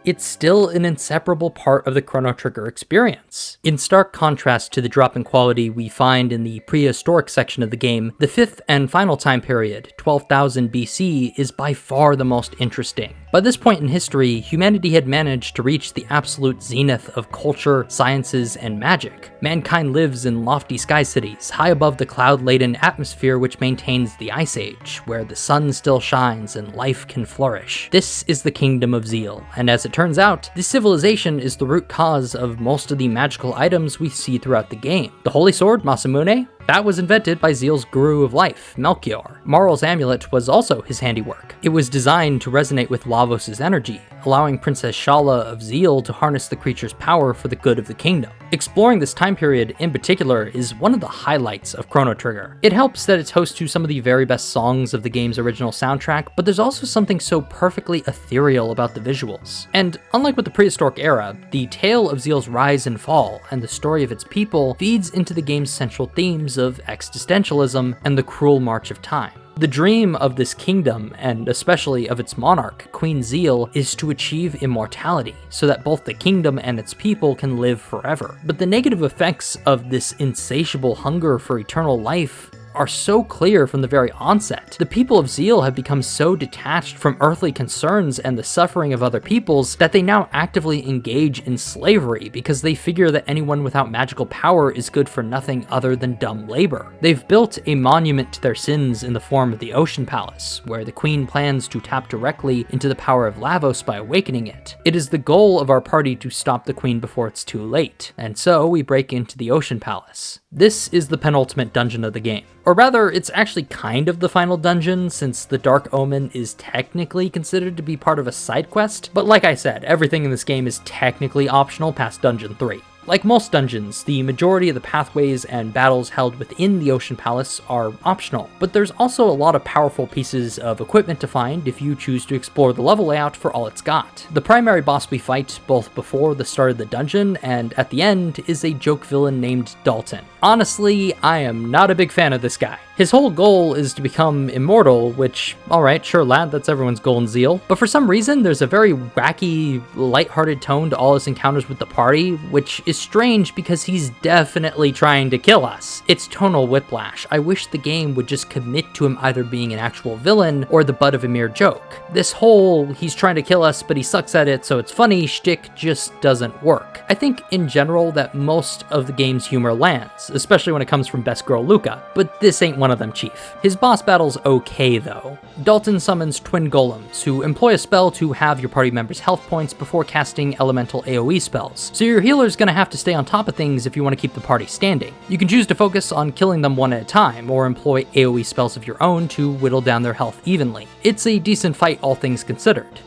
it's still an inseparable part of the Chrono Trigger experience. In stark contrast to the drop in quality we find in the prehistoric section of the game, the 5th and final time period, 12,000 BC, is by far the most interesting. By this point in history, humanity had managed to reach the absolute zenith of culture, sciences, and magic. Mankind lives in lofty sky cities, high above the cloud-laden atmosphere which maintains the Ice Age, where the sun still shines and life can flourish. This is the Kingdom of Zeal, and as it turns out, this civilization is the root cause of most of the magical items we see throughout the game. The Holy Sword, Masamune, that was invented by Zeal's Guru of Life, Melchior. Marl's amulet was also his handiwork. It was designed to resonate with Lavos' energy, allowing Princess Shala of Zeal to harness the creature's power for the good of the kingdom. Exploring this time period in particular is one of the highlights of Chrono Trigger. It helps that it's host to some of the very best songs of the game's original soundtrack, but there's also something so perfectly ethereal about the visuals. And unlike with the prehistoric era, the tale of Zeal's rise and fall and the story of its people feeds into the game's central themes of existentialism and the cruel march of time. The dream of this kingdom, and especially of its monarch, Queen Zeal, is to achieve immortality, so that both the kingdom and its people can live forever. But the negative effects of this insatiable hunger for eternal life are so clear from the very onset. The people of Zeal have become so detached from earthly concerns and the suffering of other peoples that they now actively engage in slavery because they figure that anyone without magical power is good for nothing other than dumb labor. They've built a monument to their sins in the form of the Ocean Palace, where the Queen plans to tap directly into the power of Lavos by awakening it. It is the goal of our party to stop the Queen before it's too late, and so we break into the Ocean Palace. This is the penultimate dungeon of the game. Or rather, it's actually kind of the final dungeon, since the Dark Omen is technically considered to be part of a side quest, but like I said, everything in this game is technically optional past Dungeon 3. Like most dungeons, the majority of the pathways and battles held within the Ocean Palace are optional, but there's also a lot of powerful pieces of equipment to find if you choose to explore the level layout for all it's got. The primary boss we fight both before the start of the dungeon and at the end is a joke villain named Dalton. Honestly, I am not a big fan of this guy. His whole goal is to become immortal, which, alright, sure lad, that's everyone's goal in Zeal, but for some reason there's a very wacky, lighthearted tone to all his encounters with the party, which is strange because he's definitely trying to kill us. It's tonal whiplash. I wish the game would just commit to him either being an actual villain or the butt of a mere joke. This whole, he's trying to kill us but he sucks at it so it's funny shtick just doesn't work. I think in general that most of the game's humor lands, especially when it comes from Best Girl Luca, but this ain't one of them, Chief. His boss battle's okay though. Dalton summons twin golems, who employ a spell to have your party members' health points before casting elemental AoE spells, so your healer's gonna have to stay on top of things if you want to keep the party standing. You can choose to focus on killing them one at a time, or employ AoE spells of your own to whittle down their health evenly. It's a decent fight all things considered.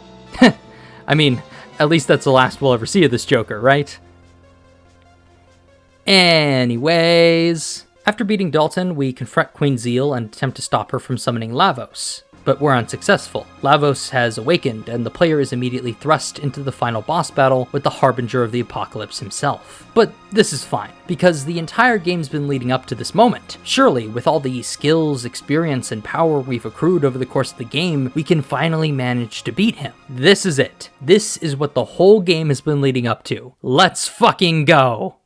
I mean, at least that's the last we'll ever see of this Joker, right? Anyways, after beating Dalton, we confront Queen Zeal and attempt to stop her from summoning Lavos, but we're unsuccessful. Lavos has awakened, and the player is immediately thrust into the final boss battle with the Harbinger of the Apocalypse himself. But this is fine, because the entire game's been leading up to this moment. Surely, with all the skills, experience, and power we've accrued over the course of the game, we can finally manage to beat him. This is it. This is what the whole game has been leading up to. Let's fucking go!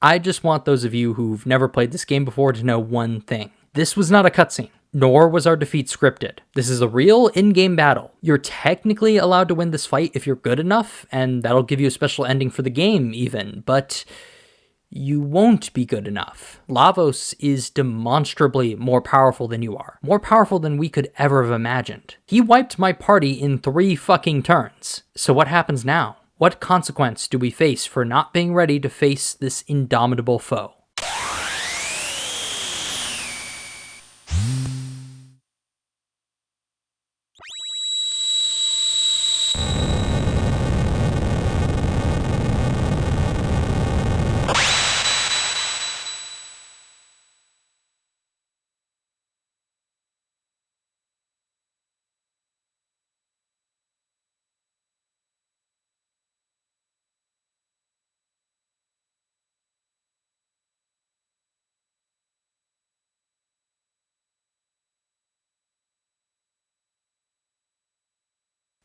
I just want those of you who've never played this game before to know one thing. This was not a cutscene, nor was our defeat scripted. This is a real in-game battle. You're technically allowed to win this fight if you're good enough, and that'll give you a special ending for the game even, but you won't be good enough. Lavos is demonstrably more powerful than you are. More powerful than we could ever have imagined. He wiped my party in 3 fucking turns. So what happens now? What consequence do we face for not being ready to face this indomitable foe?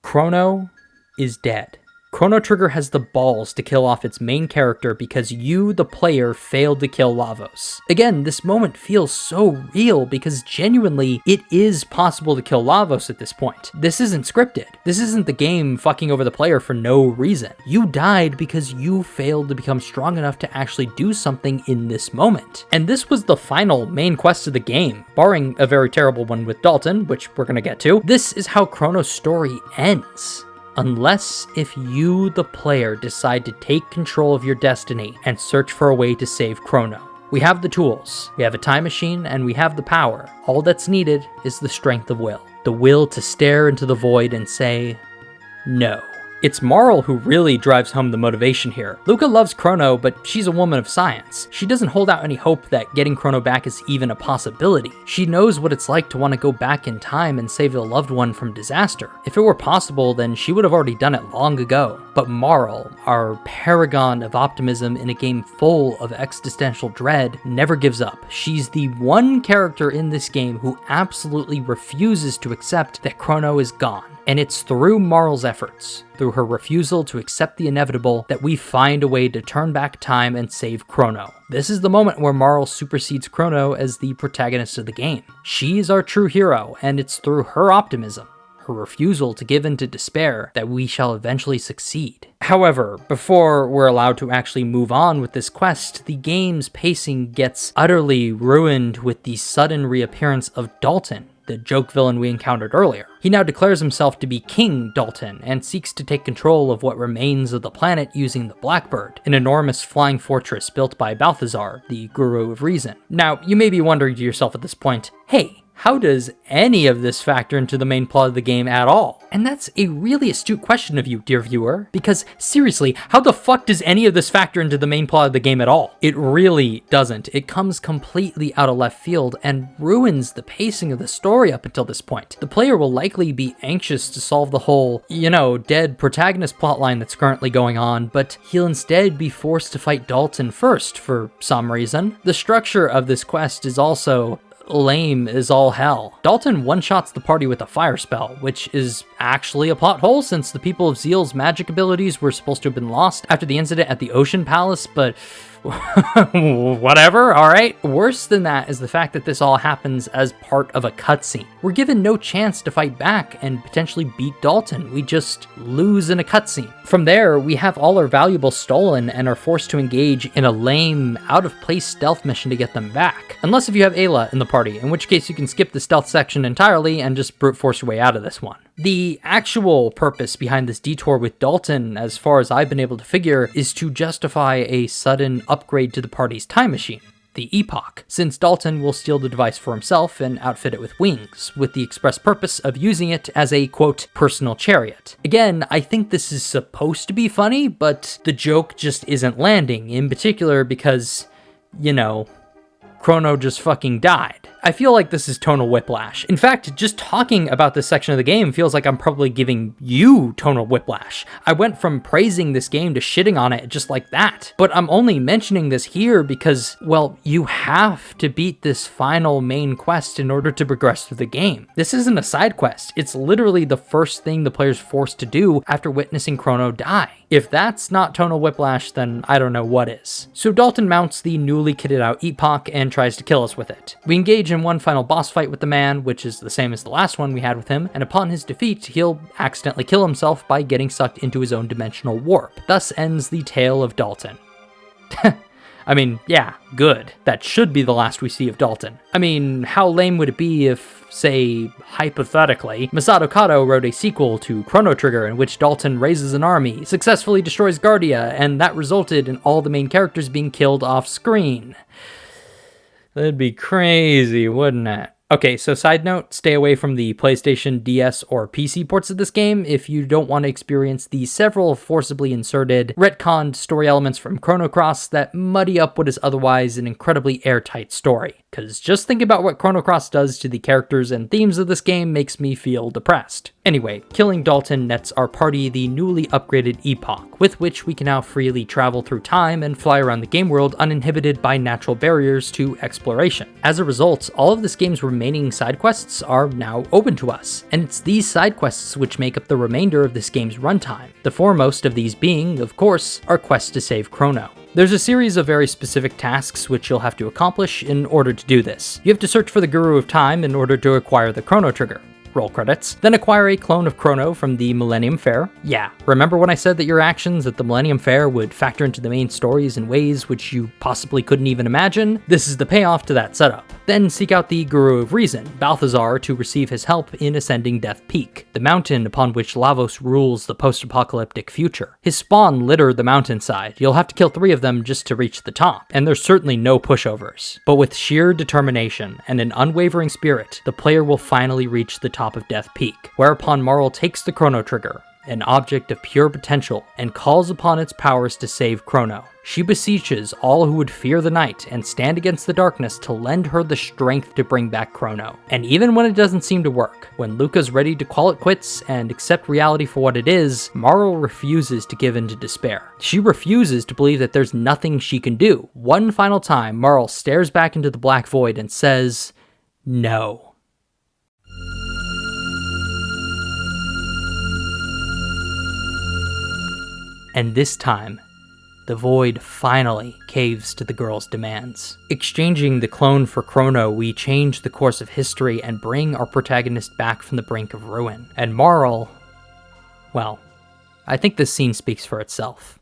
Crono is dead. Chrono Trigger has the balls to kill off its main character because you, the player, failed to kill Lavos. Again, this moment feels so real because genuinely, it is possible to kill Lavos at this point. This isn't scripted. This isn't the game fucking over the player for no reason. You died because you failed to become strong enough to actually do something in this moment. And this was the final main quest of the game, barring a very terrible one with Dalton, which we're gonna get to. This is how Chrono's story ends. Unless if you, the player, decide to take control of your destiny and search for a way to save Crono. We have the tools, we have a time machine, and we have the power. All that's needed is the strength of will. The will to stare into the void and say, no. It's Marl who really drives home the motivation here. Luca loves Crono, but she's a woman of science. She doesn't hold out any hope that getting Crono back is even a possibility. She knows what it's like to want to go back in time and save a loved one from disaster. If it were possible, then she would have already done it long ago. But Marl, our paragon of optimism in a game full of existential dread, never gives up. She's the one character in this game who absolutely refuses to accept that Crono is gone. And it's through Marl's efforts, through her refusal to accept the inevitable, that we find a way to turn back time and save Crono. This is the moment where Marl supersedes Crono as the protagonist of the game. She is our true hero, and it's through her optimism, her refusal to give in to despair, that we shall eventually succeed. However, before we're allowed to actually move on with this quest, the game's pacing gets utterly ruined with the sudden reappearance of Dalton, the joke villain we encountered earlier. He now declares himself to be King Dalton and seeks to take control of what remains of the planet using the Blackbird, an enormous flying fortress built by Balthazar, the Guru of Reason. Now, you may be wondering to yourself at this point, hey, how does any of this factor into the main plot of the game at all? And that's a really astute question of you, dear viewer, because seriously, how the fuck does any of this factor into the main plot of the game at all? It really doesn't. It comes completely out of left field and ruins the pacing of the story up until this point. The player will likely be anxious to solve the whole, dead protagonist plotline that's currently going on, but he'll instead be forced to fight Dalton first for some reason. The structure of this quest is also lame as all hell. Dalton one-shots the party with a fire spell, which is actually a plot hole since the people of Zeal's magic abilities were supposed to have been lost after the incident at the Ocean Palace, but whatever, alright? Worse than that is the fact that this all happens as part of a cutscene. We're given no chance to fight back and potentially beat Dalton, we just lose in a cutscene. From there, we have all our valuables stolen and are forced to engage in a lame, out-of-place stealth mission to get them back. Unless if you have Ayla in the party, in which case you can skip the stealth section entirely and just brute force your way out of this one. The actual purpose behind this detour with Dalton, as far as I've been able to figure, is to justify a sudden upgrade to the party's time machine, the Epoch, since Dalton will steal the device for himself and outfit it with wings, with the express purpose of using it as a, quote, personal chariot. Again, I think this is supposed to be funny, but the joke just isn't landing, in particular because, Crono just fucking died. I feel like this is tonal whiplash. In fact, just talking about this section of the game feels like I'm probably giving you tonal whiplash. I went from praising this game to shitting on it just like that. But I'm only mentioning this here because, well, you have to beat this final main quest in order to progress through the game. This isn't a side quest. It's literally the first thing the player's forced to do after witnessing Crono die. If that's not tonal whiplash, then I don't know what is. So Dalton mounts the newly kitted out Epoch and tries to kill us with it. We engage in one final boss fight with the man, which is the same as the last one we had with him, and upon his defeat, he'll accidentally kill himself by getting sucked into his own dimensional warp. Thus ends the tale of Dalton. I mean, yeah, good. That should be the last we see of Dalton. I mean, how lame would it be if, say, hypothetically, Masato Kato wrote a sequel to Chrono Trigger in which Dalton raises an army, successfully destroys Guardia, and that resulted in all the main characters being killed off screen? That'd be crazy, wouldn't it? Okay, so side note, stay away from the PlayStation, DS, or PC ports of this game if you don't want to experience the several forcibly inserted, retconned story elements from Chrono Cross that muddy up what is otherwise an incredibly airtight story. because just thinking about what Chrono Cross does to the characters and themes of this game makes me feel depressed. Anyway, killing Dalton nets our party the newly upgraded Epoch, with which we can now freely travel through time and fly around the game world uninhibited by natural barriers to exploration. As a result, all of this game's remaining side quests are now open to us, and it's these side quests which make up the remainder of this game's runtime, the foremost of these being, of course, our quest to save Crono. There's a series of very specific tasks which you'll have to accomplish in order to do this. You have to search for the Guru of Time in order to acquire the Chrono Trigger. Roll credits. Then acquire a clone of Crono from the Millennium Fair. Yeah, remember when I said that your actions at the Millennium Fair would factor into the main stories in ways which you possibly couldn't even imagine? This is the payoff to that setup. Then seek out the Guru of Reason, Balthazar, to receive his help in ascending Death Peak, the mountain upon which Lavos rules the post-apocalyptic future. His spawn litter the mountainside. You'll have to kill 3 of them just to reach the top, and there's certainly no pushovers. But with sheer determination and an unwavering spirit, the player will finally reach the top of Death Peak, whereupon Marl takes the Chrono Trigger, an object of pure potential, and calls upon its powers to save Crono. She beseeches all who would fear the night and stand against the darkness to lend her the strength to bring back Crono. And even when it doesn't seem to work, when Luca's ready to call it quits and accept reality for what it is, Marl refuses to give in to despair. She refuses to believe that there's nothing she can do. One final time, Marl stares back into the black void and says, "No." And this time, the void finally caves to the girl's demands. Exchanging the clone for Crono, we change the course of history and bring our protagonist back from the brink of ruin. And Marl, well, I think this scene speaks for itself.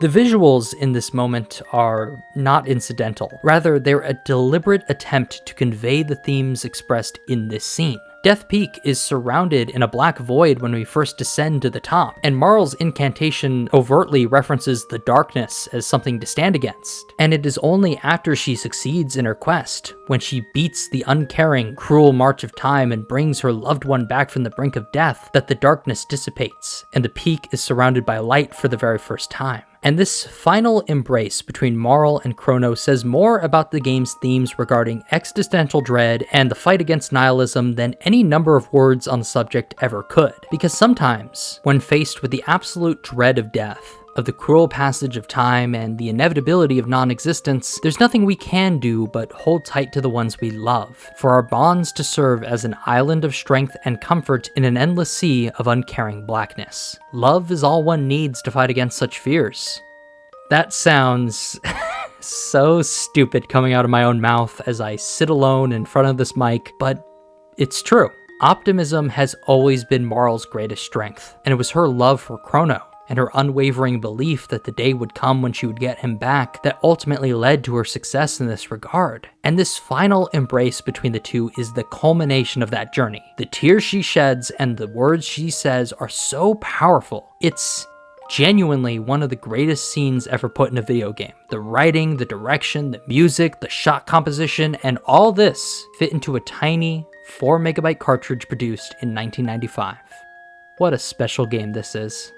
The visuals in this moment are not incidental. Rather, they're a deliberate attempt to convey the themes expressed in this scene. Death Peak is surrounded in a black void when we first descend to the top, and Marl's incantation overtly references the darkness as something to stand against. And it is only after she succeeds in her quest, when she beats the uncaring, cruel march of time and brings her loved one back from the brink of death, that the darkness dissipates, and the peak is surrounded by light for the very first time. And this final embrace between Marl and Crono says more about the game's themes regarding existential dread and the fight against nihilism than any number of words on the subject ever could. Because sometimes, when faced with the absolute dread of death, of the cruel passage of time and the inevitability of non-existence, there's nothing we can do but hold tight to the ones we love, for our bonds to serve as an island of strength and comfort in an endless sea of uncaring blackness. Love is all one needs to fight against such fears. That sounds so stupid coming out of my own mouth as I sit alone in front of this mic, but it's true. Optimism has always been Marl's greatest strength, and it was her love for Crono and her unwavering belief that the day would come when she would get him back that ultimately led to her success in this regard. And this final embrace between the two is the culmination of that journey. The tears she sheds and the words she says are so powerful. It's genuinely one of the greatest scenes ever put in a video game. The writing, the direction, the music, the shot composition, and all this fit into a tiny 4 megabyte cartridge produced in 1995. What a special game this is.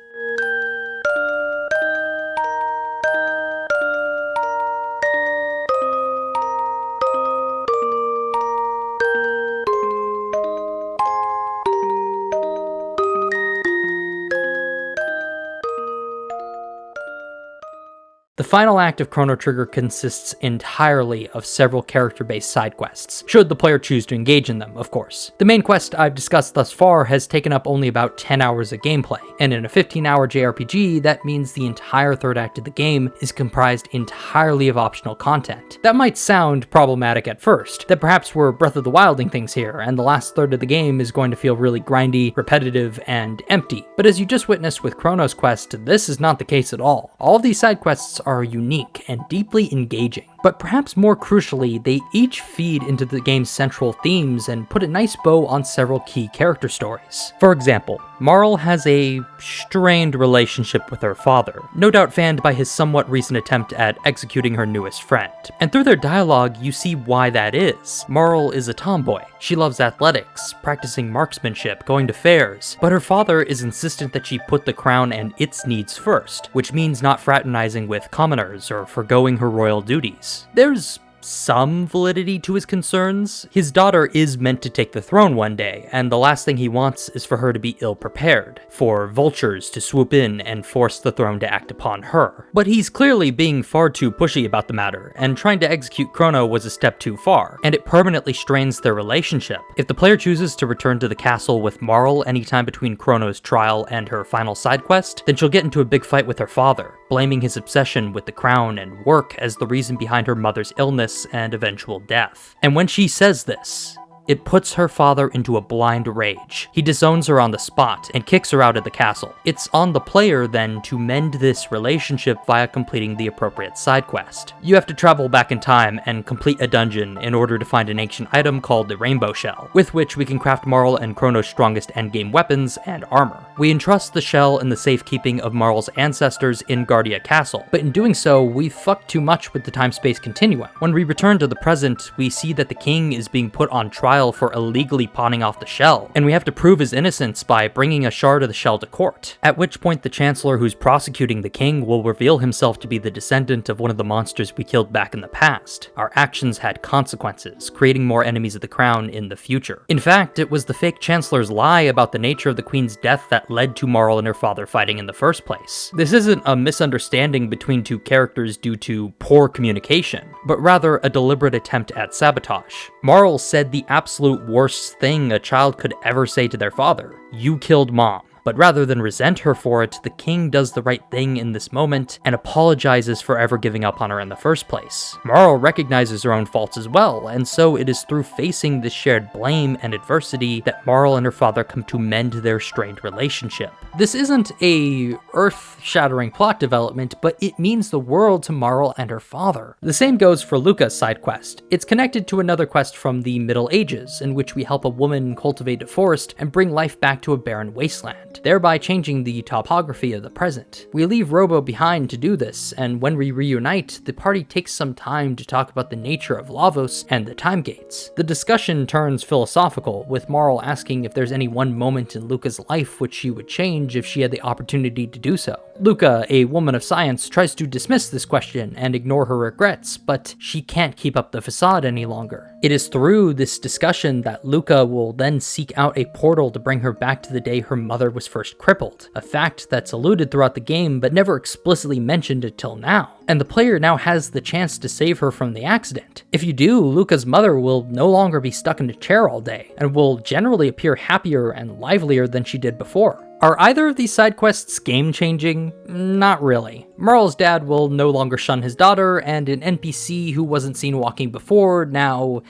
The final act of Chrono Trigger consists entirely of several character-based side quests, should the player choose to engage in them, of course. The main quest I've discussed thus far has taken up only about 10 hours of gameplay, and in a 15-hour JRPG, that means the entire third act of the game is comprised entirely of optional content. That might sound problematic at first, that perhaps we're Breath of the Wilding things here, and the last third of the game is going to feel really grindy, repetitive, and empty. But as you just witnessed with Crono's quest, this is not the case at all. All of these side quests are are unique and deeply engaging. But perhaps more crucially, they each feed into the game's central themes and put a nice bow on several key character stories. For example, Marle has a strained relationship with her father, no doubt fanned by his somewhat recent attempt at executing her newest friend. And through their dialogue, you see why that is. Marle is a tomboy. She loves athletics, practicing marksmanship, going to fairs, but her father is insistent that she put the crown and its needs first, which means not fraternizing with commoners or forgoing her royal duties. There's some validity to his concerns. His daughter is meant to take the throne one day, and the last thing he wants is for her to be ill-prepared, for vultures to swoop in and force the throne to act upon her. But he's clearly being far too pushy about the matter, and trying to execute Crono was a step too far, and it permanently strains their relationship. If the player chooses to return to the castle with Marle anytime between Crono's trial and her final side quest, then she'll get into a big fight with her father, blaming his obsession with the crown and work as the reason behind her mother's illness and eventual death. And when she says this, it puts her father into a blind rage. He disowns her on the spot and kicks her out of the castle. It's on the player then to mend this relationship via completing the appropriate side quest. You have to travel back in time and complete a dungeon in order to find an ancient item called the Rainbow Shell, with which we can craft Marle and Crono's strongest endgame weapons and armor. We entrust the shell in the safekeeping of Marle's ancestors in Guardia Castle, but in doing so, we fuck too much with the time-space continuum. When we return to the present, we see that the king is being put on trial for illegally pawning off the shell, and we have to prove his innocence by bringing a shard of the shell to court, at which point the chancellor who's prosecuting the king will reveal himself to be the descendant of one of the monsters we killed back in the past. Our actions had consequences, creating more enemies of the crown in the future. In fact, it was the fake chancellor's lie about the nature of the queen's death that led to Marle and her father fighting in the first place. This isn't a misunderstanding between two characters due to poor communication, but rather a deliberate attempt at sabotage. Marle said the absolute worst thing a child could ever say to their father: "You killed Mom." But rather than resent her for it, the king does the right thing in this moment and apologizes for ever giving up on her in the first place. Marle recognizes her own faults as well, and so it is through facing this shared blame and adversity that Marle and her father come to mend their strained relationship. This isn't a earth-shattering plot development, but it means the world to Marle and her father. The same goes for Luca's side quest. It's connected to another quest from the Middle Ages, in which we help a woman cultivate a forest and bring life back to a barren wasteland, thereby changing the topography of the present. We leave Robo behind to do this, and when we reunite, the party takes some time to talk about the nature of Lavos and the time gates. The discussion turns philosophical, with Marle asking if there's any one moment in Luca's life which she would change if she had the opportunity to do so. Luca, a woman of science, tries to dismiss this question and ignore her regrets, but she can't keep up the facade any longer. It is through this discussion that Luca will then seek out a portal to bring her back to the day her mother was first crippled, a fact that's alluded throughout the game but never explicitly mentioned until now. And the player now has the chance to save her from the accident. If you do, Luca's mother will no longer be stuck in a chair all day, and will generally appear happier and livelier than she did before. Are either of these side quests game-changing? Not really. Marle's dad will no longer shun his daughter, and an NPC who wasn't seen walking before now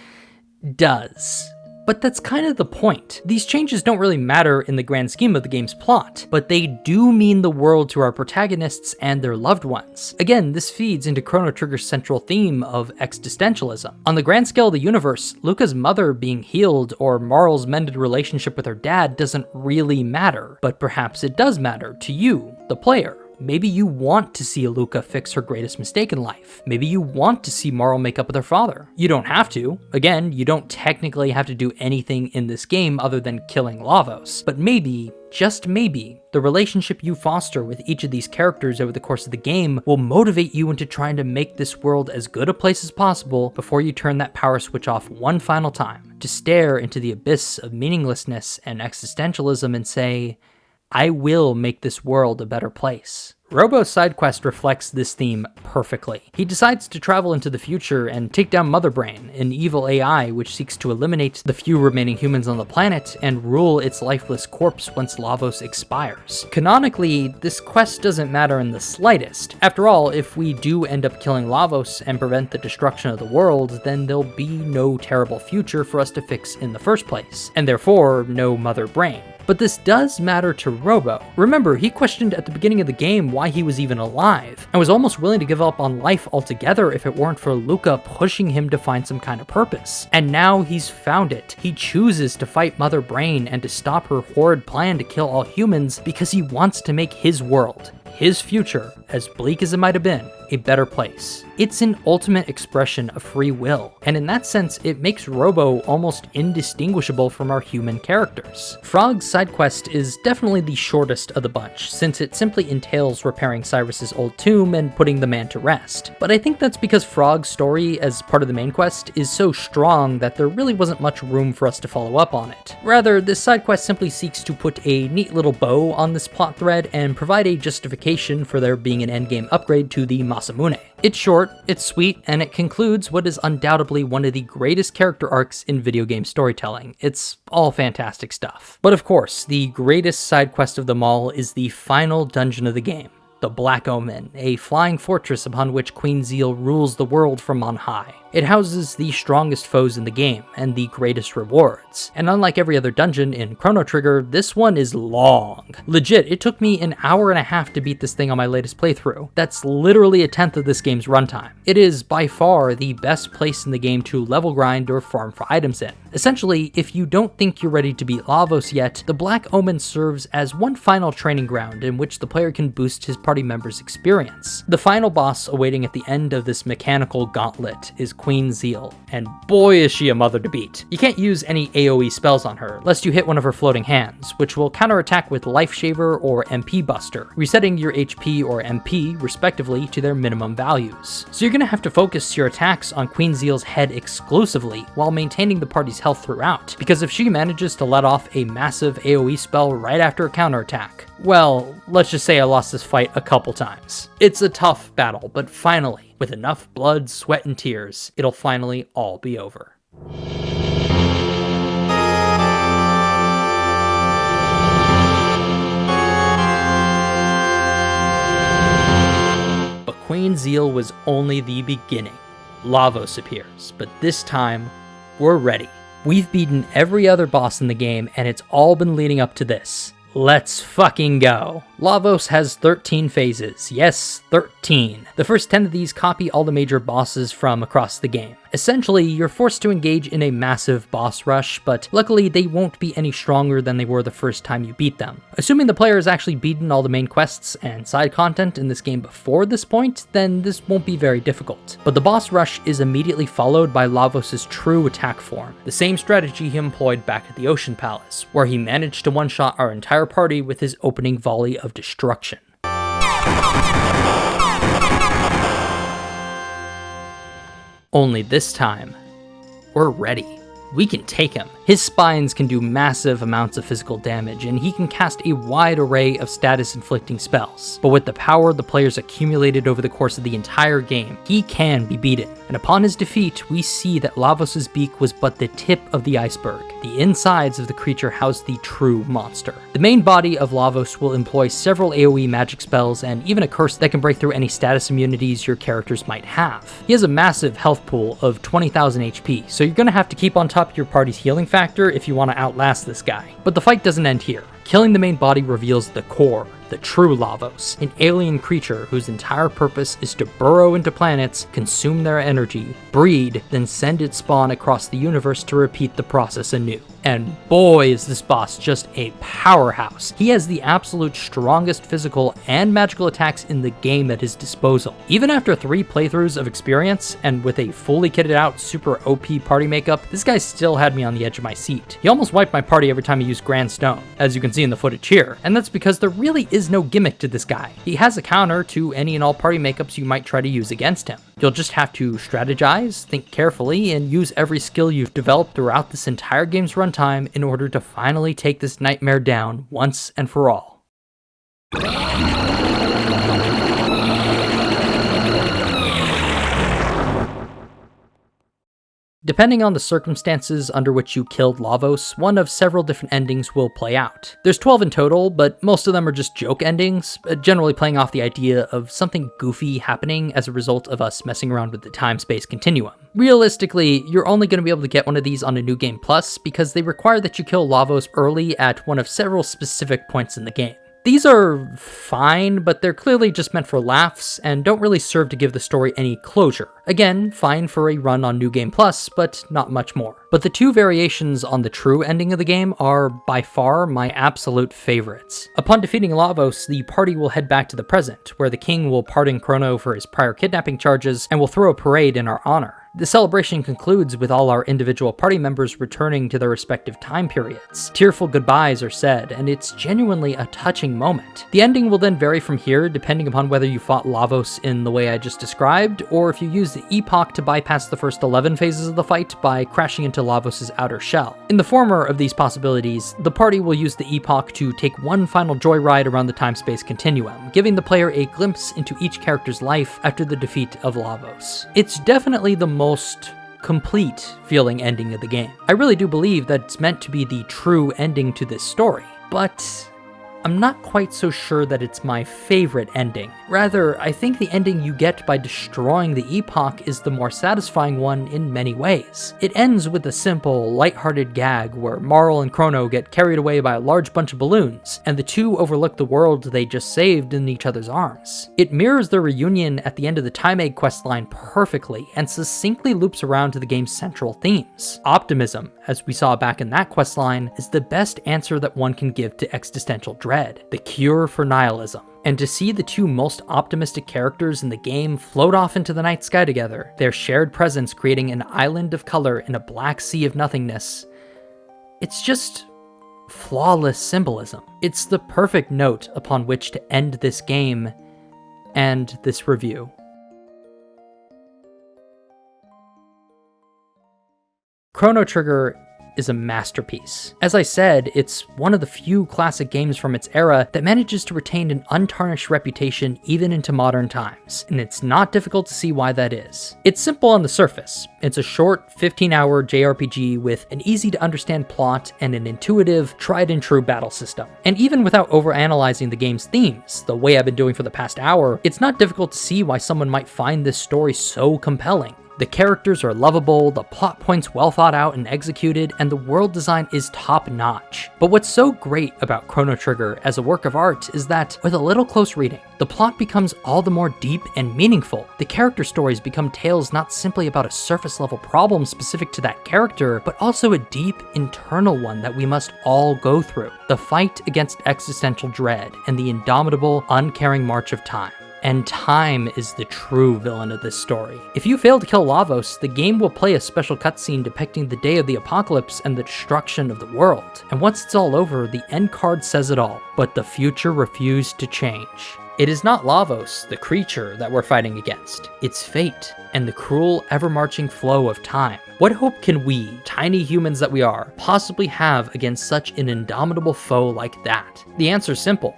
does. But that's kind of the point. These changes don't really matter in the grand scheme of the game's plot, but they do mean the world to our protagonists and their loved ones. Again, this feeds into Chrono Trigger's central theme of existentialism. On the grand scale of the universe, Luca's mother being healed or Marle's mended relationship with her dad doesn't really matter, but perhaps it does matter to you, the player. Maybe you want to see Luca fix her greatest mistake in life. Maybe you want to see Marle make up with her father. You don't have to. Again, you don't technically have to do anything in this game other than killing Lavos. But maybe, just maybe, the relationship you foster with each of these characters over the course of the game will motivate you into trying to make this world as good a place as possible before you turn that power switch off one final time, to stare into the abyss of meaninglessness and existentialism and say, I will make this world a better place. Robo's side quest reflects this theme perfectly. He decides to travel into the future and take down Mother Brain, an evil AI which seeks to eliminate the few remaining humans on the planet and rule its lifeless corpse once Lavos expires. Canonically, this quest doesn't matter in the slightest. After all, if we do end up killing Lavos and prevent the destruction of the world, then there'll be no terrible future for us to fix in the first place, and therefore no Mother Brain. But this does matter to Robo. Remember, he questioned at the beginning of the game why he was even alive, and was almost willing to give up on life altogether if it weren't for Luca pushing him to find some kind of purpose. And now he's found it. He chooses to fight Mother Brain and to stop her horrid plan to kill all humans because he wants to make his world, his future, as bleak as it might have been, a better place. It's an ultimate expression of free will, and in that sense, it makes Robo almost indistinguishable from our human characters. Frog's side quest is definitely the shortest of the bunch, since it simply entails repairing Cyrus's old tomb and putting the man to rest. But I think that's because Frog's story as part of the main quest is so strong that there really wasn't much room for us to follow up on it. Rather, this side quest simply seeks to put a neat little bow on this plot thread and provide a justification for there being an endgame upgrade to the Masamune. It's short, it's sweet, and it concludes what is undoubtedly one of the greatest character arcs in video game storytelling. It's all fantastic stuff. But of course, the greatest side quest of them all is the final dungeon of the game, the Black Omen, a flying fortress upon which Queen Zeal rules the world from on high. It houses the strongest foes in the game, and the greatest rewards. And unlike every other dungeon in Chrono Trigger, this one is long. Legit, it took me an hour and a half to beat this thing on my latest playthrough. That's literally a tenth of this game's runtime. It is by far the best place in the game to level grind or farm for items in. Essentially, if you don't think you're ready to beat Lavos yet, the Black Omen serves as one final training ground in which the player can boost his party members' experience. The final boss awaiting at the end of this mechanical gauntlet is Queen Zeal, and boy is she a mother to beat. You can't use any AoE spells on her, lest you hit one of her floating hands, which will counterattack with Life Shaver or MP Buster, resetting your HP or MP, respectively, to their minimum values. So you're gonna have to focus your attacks on Queen Zeal's head exclusively, while maintaining the party's health throughout, because if she manages to let off a massive AoE spell right after a counterattack, well, let's just say I lost this fight a couple times. It's a tough battle, but finally, with enough blood, sweat, and tears, it'll finally all be over. But Queen Zeal was only the beginning. Lavos appears, but this time, we're ready. We've beaten every other boss in the game, and it's all been leading up to this. Let's fucking go. Lavos has 13 phases. Yes, 13. The first 10 of these copy all the major bosses from across the game. Essentially, you're forced to engage in a massive boss rush, but luckily they won't be any stronger than they were the first time you beat them. Assuming the player has actually beaten all the main quests and side content in this game before this point, then this won't be very difficult. But the boss rush is immediately followed by Lavos' true attack form, the same strategy he employed back at the Ocean Palace, where he managed to one-shot our entire party with his opening volley of destruction. Only this time, we're ready. We can take him. His spines can do massive amounts of physical damage, and he can cast a wide array of status-inflicting spells. But with the power the players accumulated over the course of the entire game, he can be beaten. And upon his defeat, we see that Lavos' beak was but the tip of the iceberg. The insides of the creature house the true monster. The main body of Lavos will employ several AoE magic spells and even a curse that can break through any status immunities your characters might have. He has a massive health pool of 20,000 HP, so you're gonna have to keep on top of your party's healing factor if you want to outlast this guy. But the fight doesn't end here. Killing the main body reveals the core, the true Lavos, an alien creature whose entire purpose is to burrow into planets, consume their energy, breed, then send its spawn across the universe to repeat the process anew. And boy is this boss just a powerhouse. He has the absolute strongest physical and magical attacks in the game at his disposal. Even after 3 playthroughs of experience, and with a fully kitted out super OP party makeup, this guy still had me on the edge of my seat. He almost wiped my party every time he used Grand Stone, as you can see in the footage here, and that's because there really is no gimmick to this guy. He has a counter to any and all party makeups you might try to use against him. You'll just have to strategize, think carefully, and use every skill you've developed throughout this entire game's runtime in order to finally take this nightmare down once and for all. Depending on the circumstances under which you killed Lavos, one of several different endings will play out. There's 12 in total, but most of them are just joke endings, generally playing off the idea of something goofy happening as a result of us messing around with the time-space continuum. Realistically, you're only going to be able to get one of these on a New Game Plus because they require that you kill Lavos early at one of several specific points in the game. These are fine, but they're clearly just meant for laughs and don't really serve to give the story any closure. Again, fine for a run on New Game Plus, but not much more. But the two variations on the true ending of the game are by far my absolute favorites. Upon defeating Lavos, the party will head back to the present, where the king will pardon Crono for his prior kidnapping charges and will throw a parade in our honor. The celebration concludes with all our individual party members returning to their respective time periods. Tearful goodbyes are said, and it's genuinely a touching moment. The ending will then vary from here depending upon whether you fought Lavos in the way I just described, or if you use the epoch to bypass the first 11 phases of the fight by crashing into Lavos' outer shell. In the former of these possibilities, the party will use the epoch to take one final joyride around the time-space continuum, giving the player a glimpse into each character's life after the defeat of Lavos. It's definitely the most complete feeling ending of the game. I really do believe that it's meant to be the true ending to this story, but I'm not quite so sure that it's my favorite ending. Rather, I think the ending you get by destroying the epoch is the more satisfying one in many ways. It ends with a simple, lighthearted gag where Marl and Crono get carried away by a large bunch of balloons, and the two overlook the world they just saved in each other's arms. It mirrors their reunion at the end of the Time Egg questline perfectly, and succinctly loops around to the game's central themes. Optimism, as we saw back in that questline, is the best answer that one can give to existential dread, the cure for nihilism. And to see the two most optimistic characters in the game float off into the night sky together, their shared presence creating an island of color in a black sea of nothingness, it's just flawless symbolism. It's the perfect note upon which to end this game and this review. Chrono Trigger is a masterpiece. As I said, it's one of the few classic games from its era that manages to retain an untarnished reputation even into modern times, and it's not difficult to see why that is. It's simple on the surface. It's a short, 15-hour JRPG with an easy-to-understand plot and an intuitive, tried-and-true battle system. And even without overanalyzing the game's themes, the way I've been doing for the past hour, it's not difficult to see why someone might find this story so compelling. The characters are lovable, the plot points well thought out and executed, and the world design is top-notch. But what's so great about Chrono Trigger as a work of art is that, with a little close reading, the plot becomes all the more deep and meaningful. The character stories become tales not simply about a surface-level problem specific to that character, but also a deep, internal one that we must all go through. The fight against existential dread and the indomitable, uncaring march of time. And time is the true villain of this story. If you fail to kill Lavos, the game will play a special cutscene depicting the day of the apocalypse and the destruction of the world. And once it's all over, the end card says it all, but the future refused to change. It is not Lavos, the creature, that we're fighting against. It's fate, and the cruel, ever-marching flow of time. What hope can we, tiny humans that we are, possibly have against such an indomitable foe like that? The answer's simple.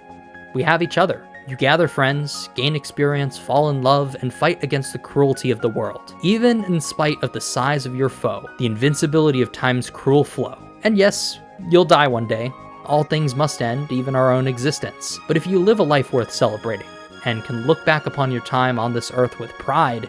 We have each other. You gather friends, gain experience, fall in love, and fight against the cruelty of the world, even in spite of the size of your foe, the invincibility of time's cruel flow. And yes, you'll die one day. All things must end, even our own existence. But if you live a life worth celebrating, and can look back upon your time on this earth with pride,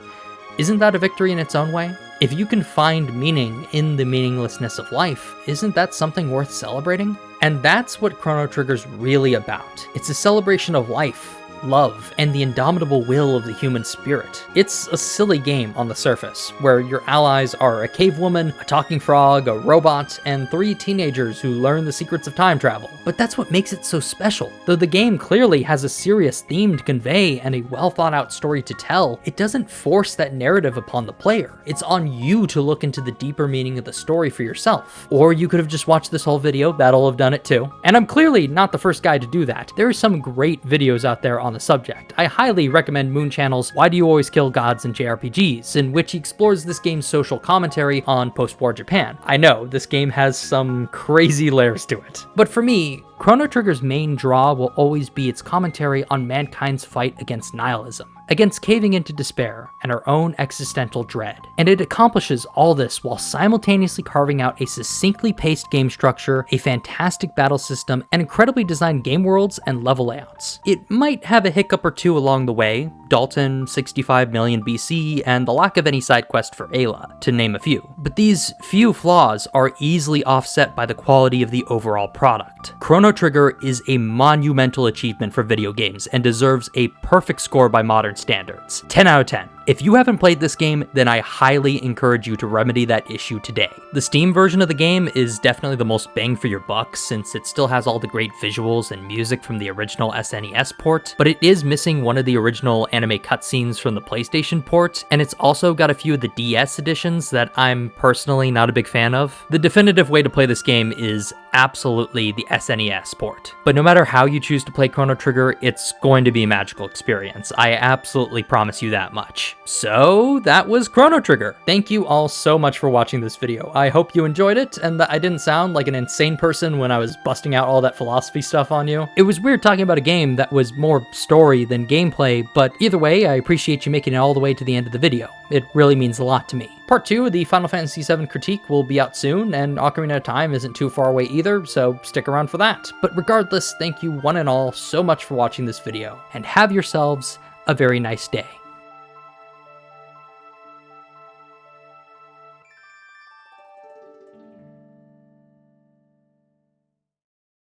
isn't that a victory in its own way? If you can find meaning in the meaninglessness of life, isn't that something worth celebrating? And that's what Chrono Trigger's really about. It's a celebration of life, love, and the indomitable will of the human spirit. It's a silly game on the surface, where your allies are a cave woman, a talking frog, a robot, and 3 teenagers who learn the secrets of time travel. But that's what makes it so special. Though the game clearly has a serious theme to convey and a well thought out story to tell, it doesn't force that narrative upon the player. It's on you to look into the deeper meaning of the story for yourself. Or you could have just watched this whole video, that'll have done it too. And I'm clearly not the first guy to do that. There are some great videos out there on the subject. I highly recommend Moon Channel's Why Do You Always Kill Gods in JRPGs, in which he explores this game's social commentary on post-war Japan. I know, this game has some crazy layers to it. But for me, Chrono Trigger's main draw will always be its commentary on mankind's fight against nihilism. against caving into despair and our own existential dread. And it accomplishes all this while simultaneously carving out a succinctly paced game structure, a fantastic battle system, and incredibly designed game worlds and level layouts. It might have a hiccup or two along the way, Dalton, 65 million BC, and the lack of any side quest for Ayla, to name a few. But these few flaws are easily offset by the quality of the overall product. Chrono Trigger is a monumental achievement for video games and deserves a perfect score by modern standards. 10 out of 10. If you haven't played this game, then I highly encourage you to remedy that issue today. The Steam version of the game is definitely the most bang for your buck, since it still has all the great visuals and music from the original SNES port, but it is missing one of the original anime cutscenes from the PlayStation port, and it's also got a few of the DS editions that I'm personally not a big fan of. The definitive way to play this game is absolutely the SNES port. But no matter how you choose to play Chrono Trigger, it's going to be a magical experience. I absolutely promise you that much. So that was Chrono Trigger. Thank you all so much for watching this video. I hope you enjoyed it and that I didn't sound like an insane person when I was busting out all that philosophy stuff on you. It was weird talking about a game that was more story than gameplay, but either way, I appreciate you making it all the way to the end of the video. It really means a lot to me. Part 2 of the Final Fantasy VII critique will be out soon, and Ocarina of Time isn't too far away either, so stick around for that. But regardless, thank you one and all so much for watching this video, and have yourselves a very nice day.